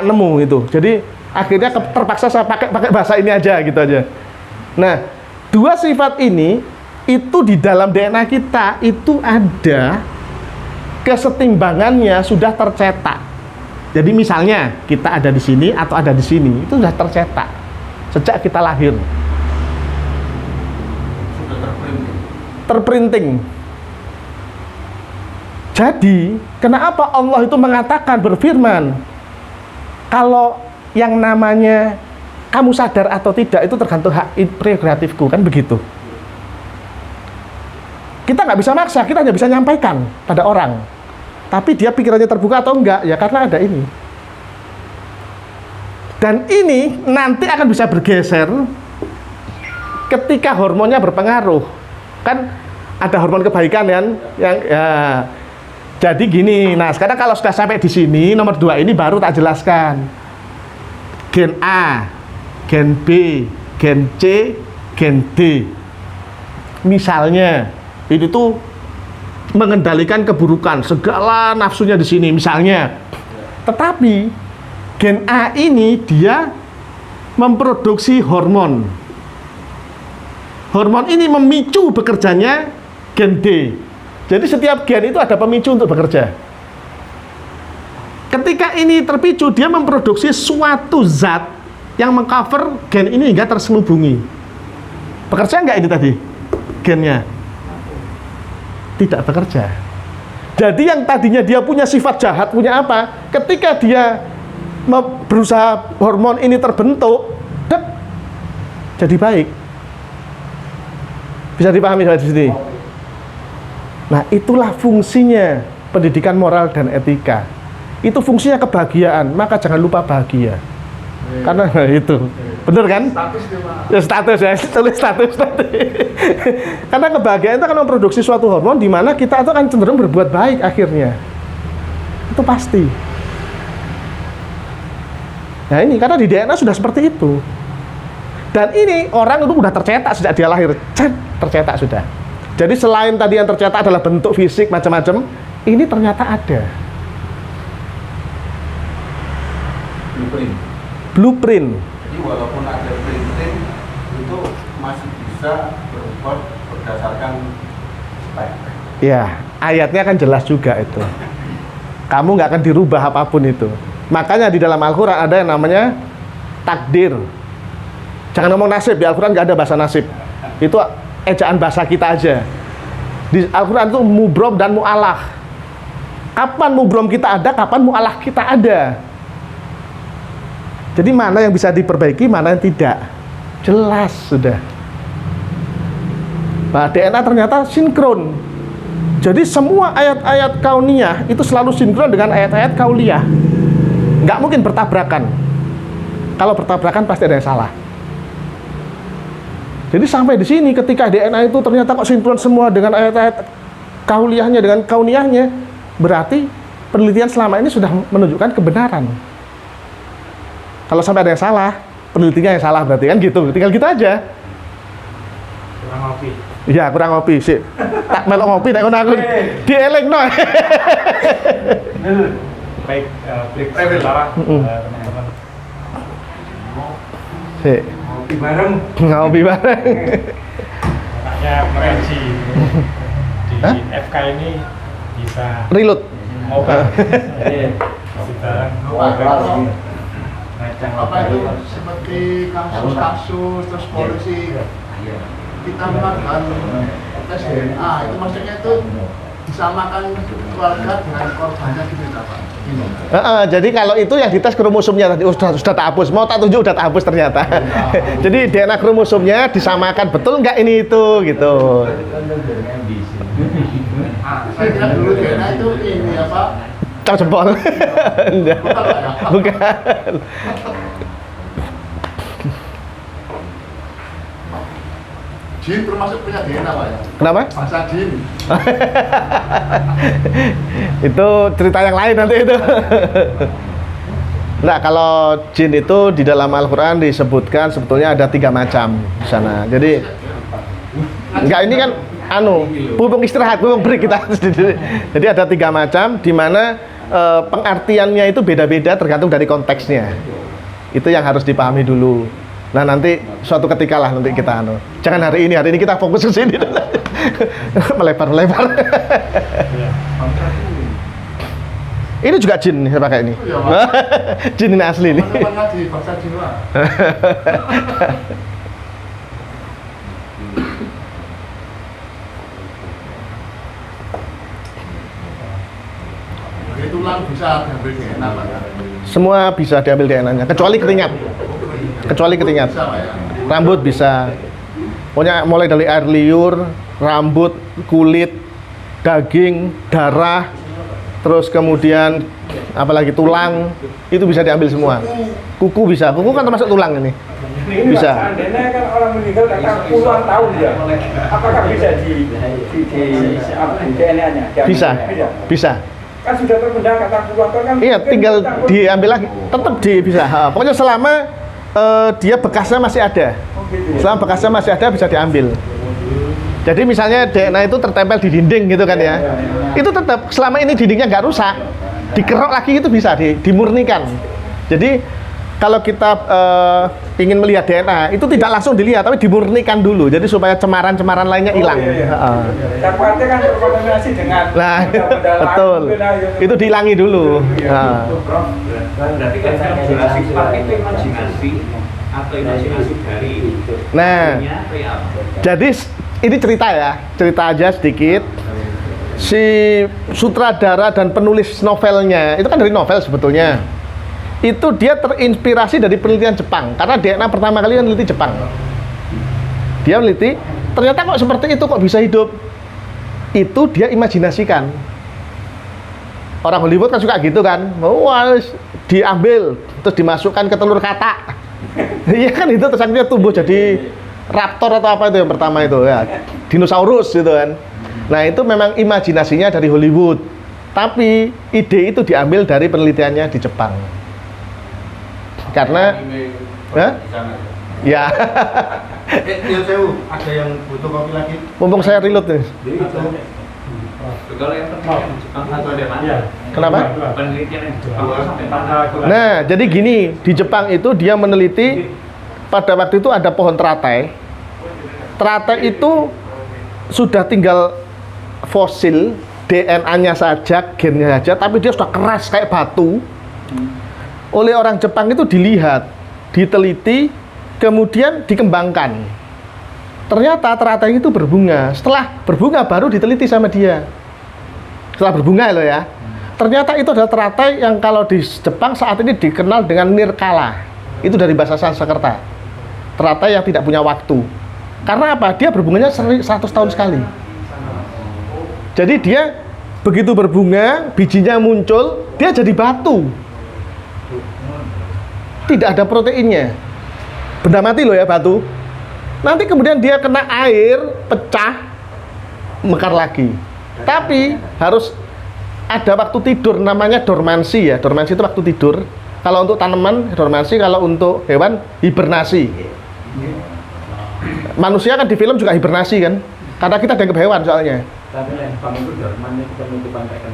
nemu itu. Jadi akhirnya terpaksa saya pakai bahasa ini aja gitu aja. Nah, 2 sifat ini itu di dalam DNA kita itu ada kesetimbangannya sudah tercetak. Jadi misalnya kita ada di sini atau ada di sini itu sudah tercetak sejak kita lahir. Sudah terprinting. Jadi, kenapa Allah itu mengatakan berfirman, kalau yang namanya kamu sadar atau tidak itu tergantung hak prerogatifku, kan begitu. Kita nggak bisa maksa, kita hanya bisa nyampaikan pada orang. Tapi dia pikirannya terbuka atau enggak, ya karena ada ini. Dan ini nanti akan bisa bergeser ketika hormonnya berpengaruh. Kan ada hormon kebaikan kan yang ya. Jadi gini, nah sekarang kalau sudah sampai di sini nomor 2 ini baru tak jelaskan. Gen A, gen B, gen C, gen D. Misalnya ini tuh mengendalikan keburukan, segala nafsunya di sini misalnya. Tetapi gen A ini dia memproduksi hormon. Hormon ini memicu bekerjanya gen D. Jadi setiap gen itu ada pemicu untuk bekerja. Ketika ini terpicu, dia memproduksi suatu zat yang mengcover gen ini hingga terselubungi. Bekerja nggak ini tadi gennya? Tidak bekerja. Jadi yang tadinya dia punya sifat jahat, punya apa? Ketika dia berusaha hormon ini terbentuk, jadi baik. Bisa dipahami di sini? Nah, itulah fungsinya pendidikan moral dan etika. Itu fungsinya kebahagiaan, maka jangan lupa bahagia. Karena itu, bener kan? Status dia, Pak. Ya status ya, tulis status tadi. Karena kebahagiaan itu akan memproduksi suatu hormon di mana kita itu akan cenderung berbuat baik akhirnya. Itu pasti. Nah ini, karena di DNA sudah seperti itu. Dan ini orang itu sudah tercetak sejak dia lahir, tercetak sudah. Jadi selain tadi yang tercetak adalah bentuk fisik macam-macam, ini ternyata ada blueprint. Jadi walaupun ada printing itu masih bisa berubah berdasarkan spek. Ya, ayatnya kan jelas juga itu. Kamu nggak akan dirubah apapun itu. Makanya di dalam Al-Quran ada yang namanya takdir. Jangan ngomong nasib, di Al-Quran nggak ada bahasa nasib. Itu ejaan bahasa kita aja. Di Al-Quran itu mubrom dan mu'alah. Kapan mubrom kita ada, kapan mu'alah kita ada. Jadi mana yang bisa diperbaiki, mana yang tidak. Jelas sudah. Nah, DNA ternyata sinkron. Jadi semua ayat-ayat kauniyah itu selalu sinkron dengan ayat-ayat kauliyah. Nggak mungkin bertabrakan. Kalau bertabrakan pasti ada yang salah. Jadi sampai di sini ketika DNA itu ternyata kok sinkron semua dengan ayat-ayat kauliyahnya dengan kauniyahnya, berarti penelitian selama ini sudah menunjukkan kebenaran. Kalau sampai ada yang salah, penelitiannya yang salah berarti kan gitu. Tinggal gitu aja. Kurang ngopi. Iya, kurang ngopi sih. Tak melok ngopi nek ngono aku dielingno. Baik, break sebentar, teman-teman. Sik, Ngopi bareng. ngopi bareng. Makanya mengaji di Hah? FK ini bisa Reload. ngopi. Ngopi bareng. Apa itu seperti kasus-kasus terus polisi kita melakukan tes DNA itu maksudnya itu disamakan keluarga dengan korbannya gitu ya Pak? Jadi kalau itu yang dites kromosomnya tadi sudah tak hapus, mau tak tunjuk udah tak hapus ternyata. Jadi DNA kromosomnya disamakan betul nggak ini itu gitu. Saya kira dulu DNA itu ini apa? Cok jempol. Enggak. Bukan. Jin termasuk punya DNA Pak ya? Kenapa? Bangsa jin. Itu cerita yang lain nanti itu. Nah, kalau jin itu di dalam Al-Quran disebutkan sebetulnya ada 3 macam di sana. Jadi enggak, ini kan pupung istirahat, pupung break kita. Jadi ada 3 macam di mana pengartiannya itu beda-beda tergantung dari konteksnya. Itu yang harus dipahami dulu. Nah, nanti suatu ketika lah nanti kita jangan hari ini kita fokus ke sini. Melebar-melebar. Ini juga jin nih saya pakai ini. Iya, Pak. Jin ini asli nih. Teman-teman di bangsa jin Pak. Jadi tulang bisa diambil DNA Pak ya? Semua bisa diambil DNA-nya kecuali keringat. Kecuali keringat. Bisa Pak ya? Rambut bisa. Pokoknya mulai dari air liur, rambut, kulit, daging, darah, terus kemudian apalagi tulang, itu bisa diambil semua. Kuku bisa. Kuku kan termasuk tulang ini. Ini Bisa. Pak, seandainya kan orang meninggal kata puluhan tahun ya, apakah bisa di DNA-nya? Bisa. Bisa. Kan sudah terpendam kata puluhan tahun kan. Iya, mungkin tinggal kita- diambil lagi. Tetap bisa. Pokoknya selama dia bekasnya masih ada. Oh, gitu ya. Selama bekasnya masih ada bisa diambil. Jadi misalnya DNA itu tertempel di dinding gitu kan ya. Itu tetap selama ini dindingnya nggak rusak, dikerok lagi itu bisa dimurnikan. Jadi kalau kita ingin melihat DNA itu tidak langsung dilihat tapi dimurnikan dulu. Jadi supaya cemaran-cemaran lainnya hilang. Oh, iya, iya. Heeh. Takutnya kan terkontaminasi dengan Nah, benda-benda lain, betul. mungkin lah, yang- Itu dihilangi dulu. Iya. Nah. Berarti kan film Jurassic Park itu imajinasi atau imajinasi dari Nah, dunia atau ya apa? jadi ini cerita ya, cerita aja sedikit. Si sutradara dan penulis novelnya, itu kan dari novel sebetulnya. Itu dia terinspirasi dari penelitian Jepang, karena DNA pertama kali kan meneliti Jepang. Dia meneliti, ternyata kok seperti itu, kok bisa hidup. Itu dia imajinasikan. Orang Hollywood kan suka gitu kan, wah diambil, terus dimasukkan ke telur katak. Iya kan itu, terus akhirnya tumbuh jadi raptor atau apa itu yang pertama itu ya, dinosaurus gitu kan. Nah itu memang imajinasinya dari Hollywood, tapi ide itu diambil dari penelitiannya di Jepang. Karena Hah? ya Ada yang butuh kopi lagi? mumpung saya reload nih. Kalau yang penelitian di Jepang atau ada mana? Iya. Kenapa? Penelitian yang di Jepang itu sampai mana? Nah jadi gini, di Jepang itu dia meneliti pada waktu itu ada pohon teratai. Teratai itu sudah tinggal fosil, DNA-nya saja, gennya saja, tapi dia sudah keras kayak batu. Oleh orang Jepang itu dilihat, diteliti, kemudian dikembangkan. Ternyata teratai itu berbunga. Setelah berbunga baru diteliti sama dia. Setelah berbunga loh ya. Ternyata itu adalah teratai yang kalau di Jepang saat ini dikenal dengan nirkala. Itu dari bahasa Sanskerta. Ternyata yang tidak punya waktu. Karena apa? Dia berbunganya 100 tahun sekali. Jadi dia begitu berbunga, bijinya muncul, dia jadi batu. Tidak ada proteinnya. Benda mati loh ya batu. Nanti kemudian dia kena air, pecah, mekar lagi. Tapi harus ada waktu tidur, namanya dormansi ya. Dormansi itu waktu tidur. Kalau untuk tanaman dormansi, kalau untuk hewan hibernasi. Manusia kan di film juga hibernasi kan, karena kita dianggap hewan soalnya. Tapi lempang itu dormannya kita penutupan kan.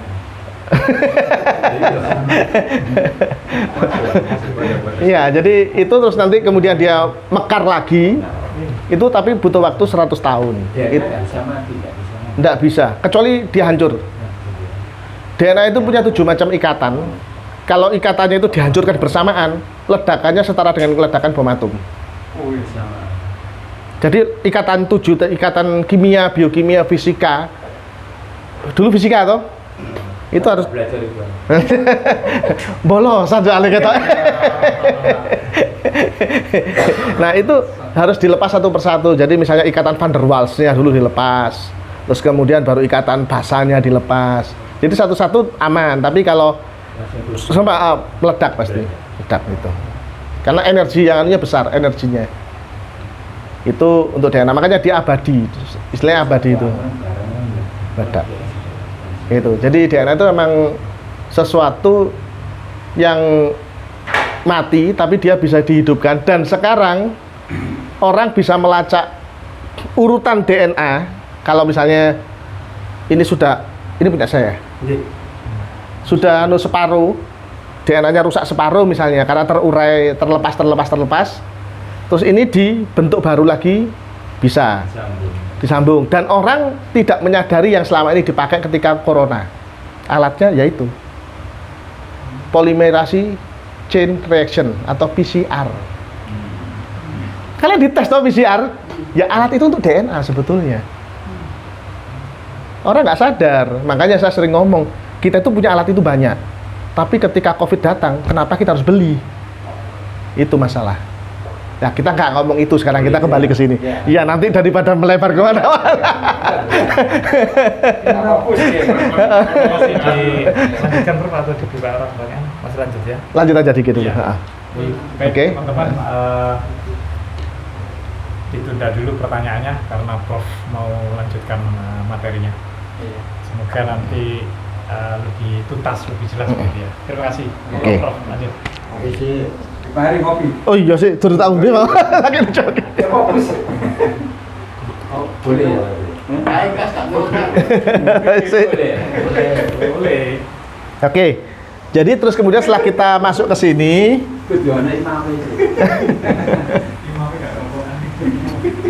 Iya, jadi itu terus nanti kemudian dia mekar lagi. Itu tapi butuh waktu 100 tahun. Nggak bisa mati, nggak bisa mati. Nggak bisa, kecuali dia hancur. DNA itu punya 7 macam ikatan. Kalau ikatannya itu dihancurkan bersamaan, ledakannya setara dengan ledakan bom atom. Oh, iya, sama. Jadi ikatan 7, ikatan kimia, biokimia, fisika. Dulu fisika toh? Itu harus Belajar itu. bolos aja ale ketok. Nah, itu harus dilepas satu persatu. Jadi misalnya ikatan van der Waals-nya dulu dilepas. Terus kemudian baru ikatan basanya dilepas. Jadi satu-satu aman, tapi kalau sampai meledak pasti. Meledak itu. Karena energi yang anunya besar, energinya. Itu untuk DNA, makanya dia abadi. Istilahnya abadi itu. Meledak. Itu. Jadi DNA itu memang sesuatu yang mati tapi dia bisa dihidupkan, dan sekarang orang bisa melacak urutan DNA. Kalau misalnya ini punya saya. Sudah separuh, DNA-nya rusak separuh misalnya karena terurai, terlepas. Terus ini dibentuk baru lagi bisa disambung, dan orang tidak menyadari yang selama ini dipakai ketika corona. Alatnya yaitu polymerase chain reaction atau PCR. Kalian dites toh PCR, ya alat itu untuk DNA sebetulnya. Orang nggak sadar, makanya saya sering ngomong, kita itu punya alat itu banyak. Tapi ketika COVID datang, kenapa kita harus beli? Itu masalah. Ya, kita nggak ngomong itu sekarang, kita kembali ke sini. Iya, nanti daripada melebar kemana-mana. Dilanjutkan terus atau dibuka orang banyak? Masih lanjut ya? Lanjut aja dikit dulu. Iya. Baik, Oke. teman-teman, ditunda dulu pertanyaannya karena Prof mau lanjutkan materinya. Semoga nanti lebih tuntas, lebih jelas begitu ya. Terima kasih. Oke. Prof, lanjut. Mari ngopi. Oh iya sih, turut tahu dia mau lagi lucu. Fokus. Oh, boleh ya. Ayo gas tak boleh. Boleh. Oke. Jadi terus kemudian setelah kita masuk ke sini, Tujuannya imam itu.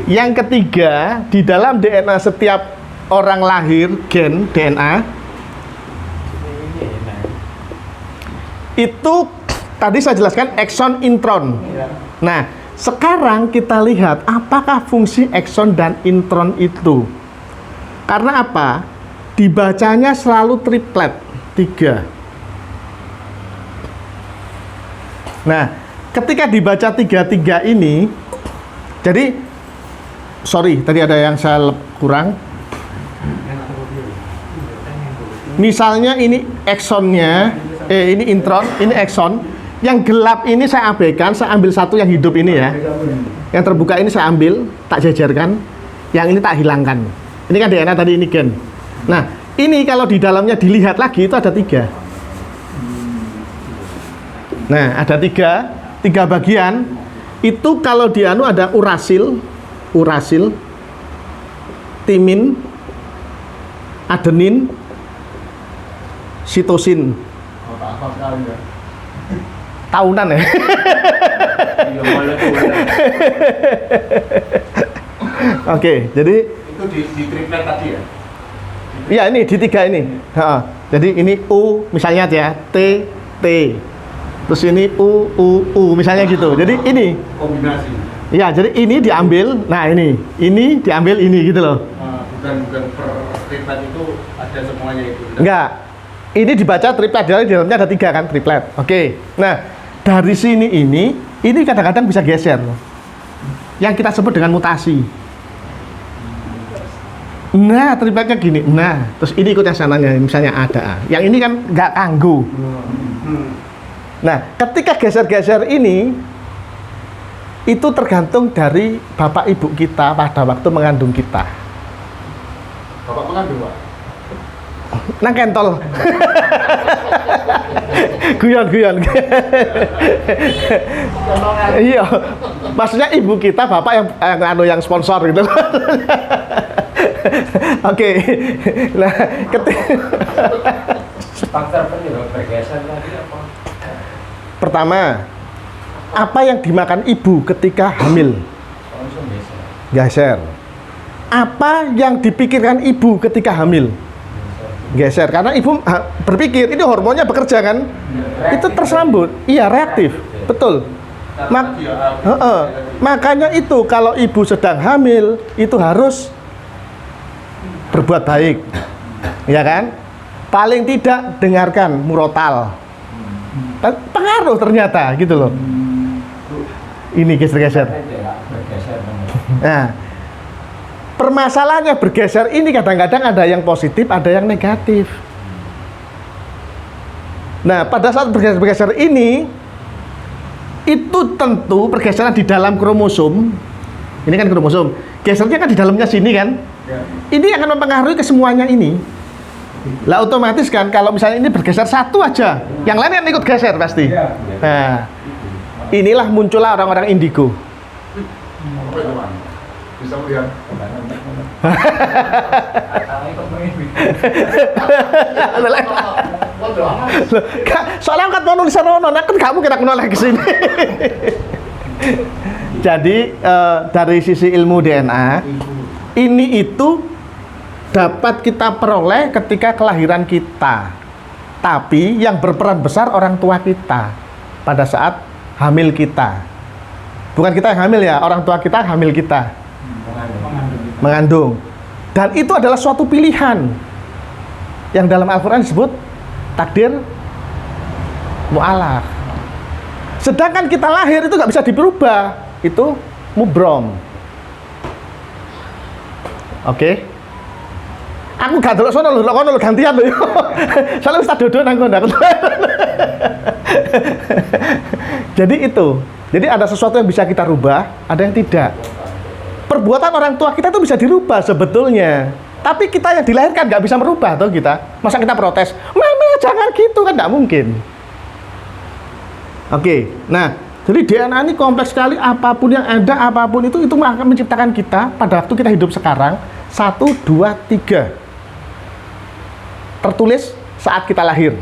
yang ketiga, di dalam DNA setiap orang lahir, gen DNA itu tadi saya jelaskan exon intron. Nah, sekarang kita lihat apakah fungsi exon dan intron itu. Karena apa? Dibacanya selalu triplet, 3. Nah, ketika dibaca 3 ini, jadi sorry, tadi ada yang saya kurang. Misalnya ini exonnya, ini intron, ini exon. Yang gelap ini saya abaikan, saya ambil satu yang hidup ini ya. Yang terbuka ini saya ambil, tak jajarkan. Yang ini tak hilangkan. Ini kan DNA tadi, ini gen. Nah, ini kalau di dalamnya dilihat lagi itu ada 3. Nah, ada 3 bagian. Itu kalau di anu ada urasil, timin, adenin, sitosin. Oh, tak apa sekali ya. Tahunan ya. Iya, boleh tuh. Oke, jadi Itu di triplet tadi ya? iya ini di 3 ini. Jadi ini U misalnya ya, T, terus ini U misalnya gitu. Jadi ini, Kombinasi. ya jadi ini diambil, nah ini diambil ini gitu loh. Bukan per triplet itu ada semuanya itu. Enggak, ini dibaca triplet, di dalamnya ada 3 kan, triplet. Oke, nah dari sini ini kadang-kadang bisa geser. Yang kita sebut dengan mutasi. Nah, terlibatnya gini. Nah, terus ini ikut yang sananya, misalnya ada. Yang ini kan nggak kanggu. Nah, ketika geser-geser ini, itu tergantung dari bapak ibu kita pada waktu mengandung kita. Bapak mengandung, Pak. Nang kentol. Guyon. Iya. Maksudnya ibu kita, bapak yang sponsor gitu. Oke. Nah, Faktor penyebab bergeser tadi apa? pertama, apa yang dimakan ibu ketika hamil? Langsung Geser. Apa yang dipikirkan ibu ketika hamil? Geser. Karena ibu berpikir, ini hormonnya bekerja kan? Itu tersambut. Iya, reaktif. Betul. Makanya itu kalau ibu sedang hamil, itu harus berbuat baik. Ya kan? Paling tidak dengarkan murotal. Pengaruh ternyata gitu loh. Ini geser-geser. Nah, permasalahannya bergeser ini kadang-kadang ada yang positif, ada yang negatif. Nah, pada saat bergeser-bergeser ini, itu tentu pergeseran di dalam kromosom. Ini kan kromosom. Gesernya kan di dalamnya sini kan. Ini akan mempengaruhi ke semuanya ini. Lah otomatis kan kalau misalnya ini bergeser satu aja, yang lain kan ikut geser pasti. Nah, inilah muncullah orang-orang indigo. Bisa melihat. Soalnya angkat mau nulisan ono, nah kan kamu kira noleh ke sini. Jadi dari sisi ilmu DNA, ini itu dapat kita peroleh ketika kelahiran kita. Tapi yang berperan besar orang tua kita pada saat hamil kita. Bukan kita yang hamil ya, orang tua kita hamil kita. Mengandung. Dan itu adalah suatu pilihan yang dalam Al-Quran disebut takdir mu'alaq. Sedangkan kita lahir itu nggak bisa diberubah, itu mubrom. Oke. Aku gak delok sono lho, kono lho gantian lho. Soalnya wis tak dodok nang kono. Jadi itu. Jadi ada sesuatu yang bisa kita rubah, ada yang tidak. Perbuatan orang tua kita itu bisa dirubah sebetulnya. Tapi kita yang dilahirkan nggak bisa merubah toh kita. Masa kita protes, "Mama, jangan gitu," kan nggak mungkin. Oke. Nah, jadi DNA ini kompleks sekali, apapun yang ada, apapun itu akan menciptakan kita pada waktu kita hidup sekarang. 1, 2, 3. Tertulis saat kita lahir.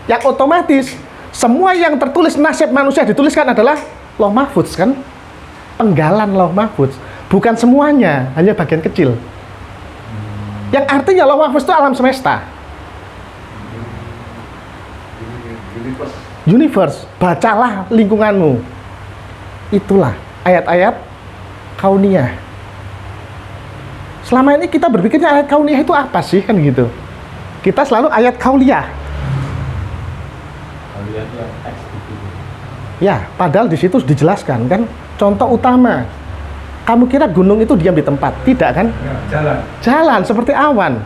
Yang otomatis semua yang tertulis nasib manusia dituliskan adalah Lauh Mahfudz kan? Penggalan Lauh Mahfudz. Bukan semuanya, hanya bagian kecil. Yang artinya Lauh Mahfudz itu alam semesta. Universe. Bacalah lingkunganmu. Itulah ayat-ayat kauniyah. Selama ini kita berpikirnya ayat kauniyah itu apa sih kan gitu. Kita selalu ayat kauliyah. Ya, padahal di situ dijelaskan kan contoh utama. Kamu kira gunung itu diam di tempat? Tidak kan? Jalan seperti awan.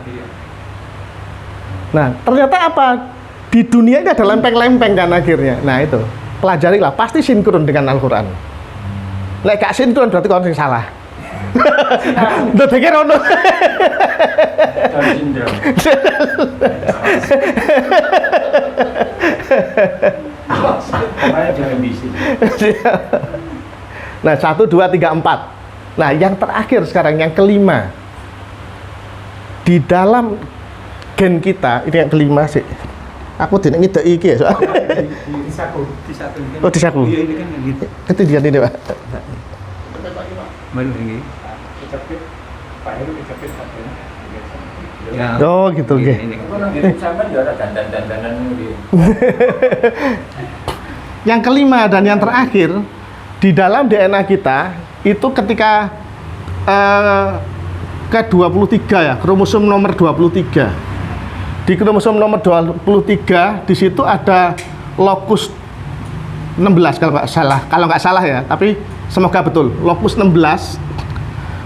Nah, ternyata apa? Di dunia ini ada lempeng-lempeng kan akhirnya. Nah, itu. Pelajarilah, pasti sinkron dengan Al-Qur'an. Lek gak sinkron berarti kamu yang salah. Ndadeke ono. Nah, 1, 2, 3, 4. Nah, yang terakhir sekarang, yang kelima. Di dalam gen kita, ini yang kelima sih. Aku tidak ngidek iki ya soalnya. Disaku. Oh, disaku. Iya, ini kan gitu. Itu dia ini, Pak. Baru ini. Pak Heru kejepit katanya. Ya. Oh, gitu, oke. Sampai juga ada dandan-dandanan gitu. Yang kelima dan yang terakhir, di dalam DNA kita itu ketika ke-23 ya, kromosom nomor 23. Di kromosom nomor 23 di situ ada locus 16 kalau nggak salah ya, tapi semoga betul. Lokus 16,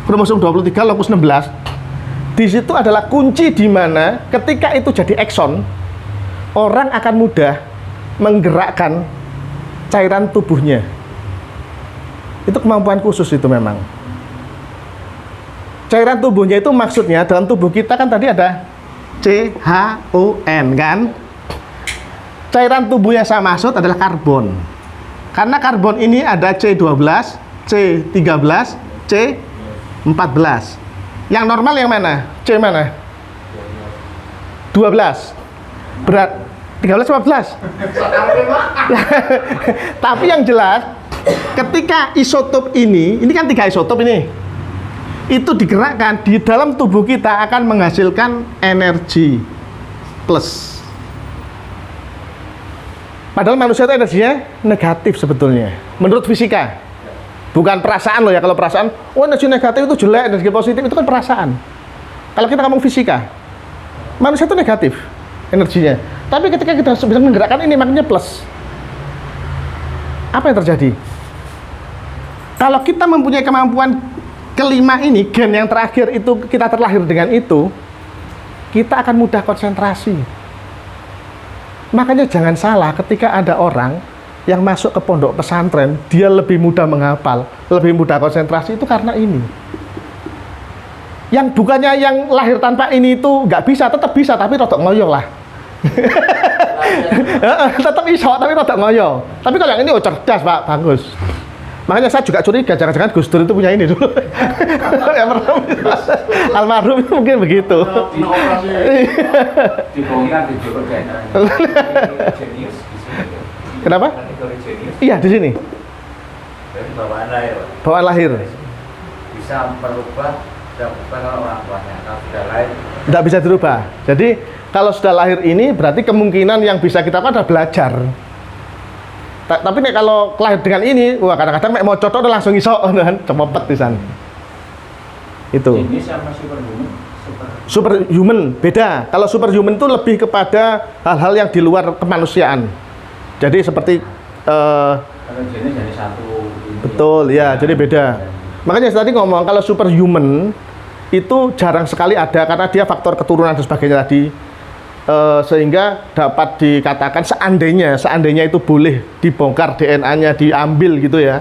kromosom 23, lokus 16. Di situ adalah kunci di mana ketika itu jadi ekson, orang akan mudah menggerakkan cairan tubuhnya. Itu kemampuan khusus itu memang. Cairan tubuhnya itu maksudnya dalam tubuh kita kan tadi ada CHON kan? Cairan tubuh yang saya maksud adalah karbon. Karena karbon ini ada C12, C13, C14. Yang normal yang mana? C mana? 12. Berat 13 14. Tapi yang jelas ketika isotop ini kan 3 isotop ini. Itu digerakkan di dalam tubuh kita akan menghasilkan energi plus. Padahal manusia itu energinya negatif sebetulnya menurut fisika, bukan perasaan loh ya. Kalau perasaan, oh energi negatif itu jelek, energi positif itu kan perasaan. Kalau kita ngomong fisika, manusia itu negatif energinya. Tapi ketika kita bisa menggerakkan ini maknanya plus. Apa yang terjadi? Kalau kita mempunyai kemampuan kelima ini, gen yang terakhir itu kita terlahir dengan itu, kita akan mudah konsentrasi. Makanya jangan salah ketika ada orang yang masuk ke pondok pesantren, dia lebih mudah menghafal, lebih mudah konsentrasi, itu karena ini. Yang bukannya yang lahir tanpa ini itu nggak bisa, tetap bisa, tapi rodok ngoyo lah. Tetap iso, tapi rodok ngoyo. Tapi kalau yang ini cerdas Pak, bagus. Makanya saya juga curiga, jangan-jangan Gus Dur itu punya ini dulu. Almarhum itu mungkin begitu. Dibongkar di Joko DNA. Jenius di sini. Kenapa? Kategori jenius. Iya, di sini. Jadi bawaan lahir, Pak. Bawaan lahir. Bisa merubah dan bukan orang tuanya. Kalau sudah lahir, Tidak bisa dirubah. Jadi kalau sudah lahir ini berarti kemungkinan yang bisa kita lakukan adalah belajar. Tapi nih kalau lahir dengan ini, wah kadang-kadang mau cocok udah langsung iso kan, cepet pisan. Itu. Jenis sama superhuman. Superhuman beda. Kalau superhuman itu lebih kepada hal-hal yang di luar kemanusiaan. Jadi seperti Kalau jenis dari satu. betul ya, jadi beda. Makanya saya tadi ngomong kalau superhuman itu jarang sekali ada karena dia faktor keturunan dan sebagainya tadi. Sehingga dapat dikatakan seandainya itu boleh dibongkar DNA-nya, diambil gitu ya.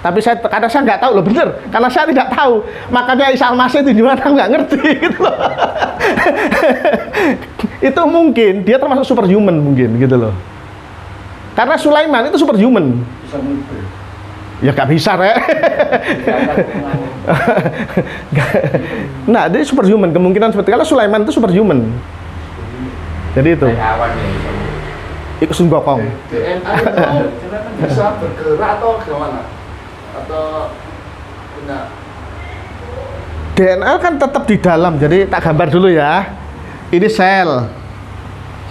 Tapi karena saya nggak tahu loh, bener, karena saya tidak tahu, makanya Isa Al-Masih itu di mana nggak ngerti gitu loh. Itu mungkin dia termasuk superhuman mungkin gitu loh. Karena Sulaiman itu superhuman. Bisa mengubah. Ya nggak bisa, Rek. Nah, dia superhuman, kemungkinan seperti kalau Sulaiman itu superhuman. Jadi itu. Awan ya. Ikut Sun Gokong. DNA itu bisa bergerak atau gimana? Atau punya DNA kan tetap di dalam, jadi tak gambar dulu ya. Ini sel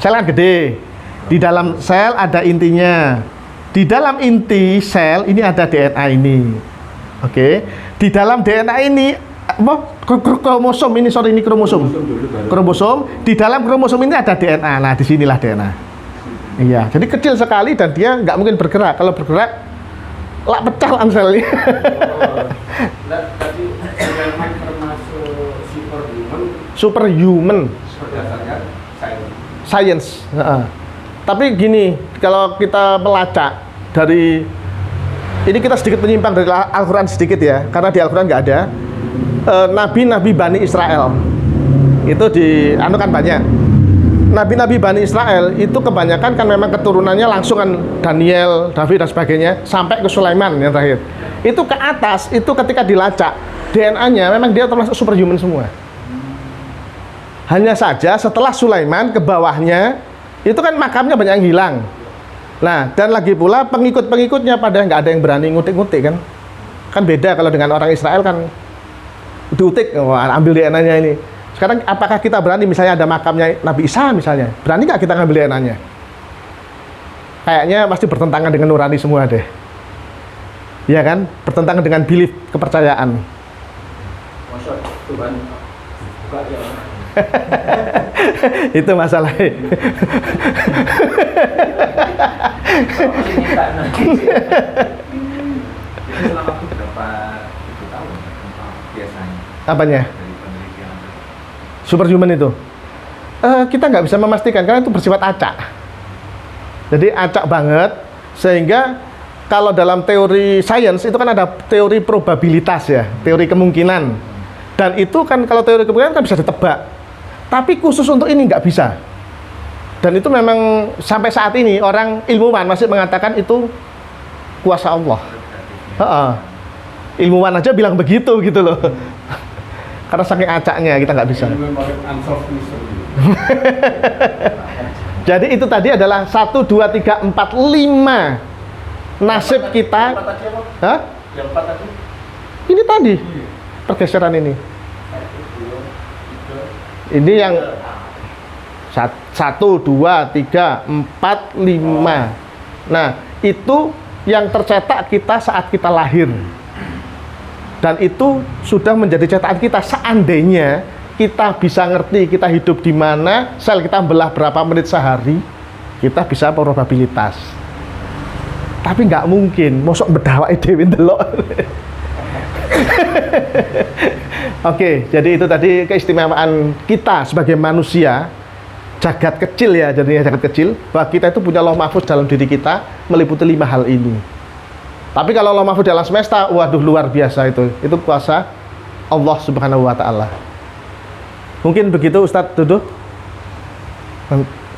kan gede. Di dalam sel ada intinya. Di dalam inti sel ini ada DNA ini. Oke. Di dalam DNA ini kromosom ini, ini kromosom. Di dalam kromosom ini ada DNA. Nah, disinilah DNA. Iya, jadi kecil sekali dan dia nggak mungkin bergerak. Kalau bergerak, lah pecah selnya. Tadi Sulaiman termasuk Superhuman. berdasarkan Science. Tapi gini, kalau kita melacak dari ini kita sedikit menyimpang dari Al-Quran sedikit ya, karena di Al-Quran nggak ada. Nabi-nabi Bani Israel itu kan banyak. Nabi-nabi Bani Israel itu kebanyakan kan memang keturunannya langsung kan Daniel, David dan sebagainya sampai ke Sulaiman yang terakhir. Itu ke atas itu ketika dilacak DNA-nya memang dia termasuk superhuman semua. Hanya saja setelah Sulaiman ke bawahnya itu kan makamnya banyak yang hilang. Nah, dan lagi pula pengikut-pengikutnya pada nggak ada yang berani ngutik-ngutik kan. Kan beda kalau dengan orang Israel kan diutik, ambil DNA-nya ini. Sekarang apakah kita berani misalnya ada makamnya Nabi Isa misalnya, berani nggak kita ngambil DNA-nya? Kayaknya pasti bertentangan dengan nurani semua deh. Iya kan? Bertentangan dengan belief, kepercayaan. Maksud Tuhan Buka ya. Itu masalahnya. Itu selama waktu berapa itu tahun biasanya Apanya? dari penelitian? Superhuman itu? Kita nggak bisa memastikan karena itu bersifat acak. Jadi acak banget, sehingga kalau dalam teori sains itu kan ada teori probabilitas ya, teori kemungkinan. Dan itu kan kalau teori kemungkinan kan bisa ditebak. Tapi khusus untuk ini nggak bisa. Dan itu memang sampai saat ini orang ilmuwan masih mengatakan itu kuasa Allah. Ilmuwan aja bilang begitu gitu loh. Karena saking acaknya kita nggak bisa. Jadi itu tadi adalah 1, 2, 3, 4, 5 nasib kita. Yang 4 tadi apa? Hah? Yang 4 tadi? Ini tadi pergeseran ini. 1, 2, 3. Ini yang 1, 2, 3, 4, 5. Nah, itu yang tercetak kita saat kita lahir. Dan itu sudah menjadi cetakan kita. Seandainya kita bisa ngerti kita hidup di mana, sel kita belah berapa menit sehari, kita bisa probabilitas. Tapi nggak mungkin, mosok bedawake dhewe ndelok. Oke, jadi itu tadi keistimewaan kita sebagai manusia, jagat kecil ya, jadinya jagat kecil, bahwa kita itu punya Lauh Mahfuz dalam diri kita, meliputi 5 hal ini. Tapi kalau Lauh Mahfuz dalam semesta, waduh luar biasa itu kuasa Allah Subhanahu wa Ta'ala. Mungkin begitu Ustadz Duduh.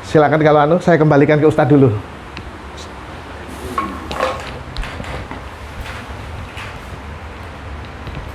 Silakan kalau saya kembalikan ke Ustadz dulu.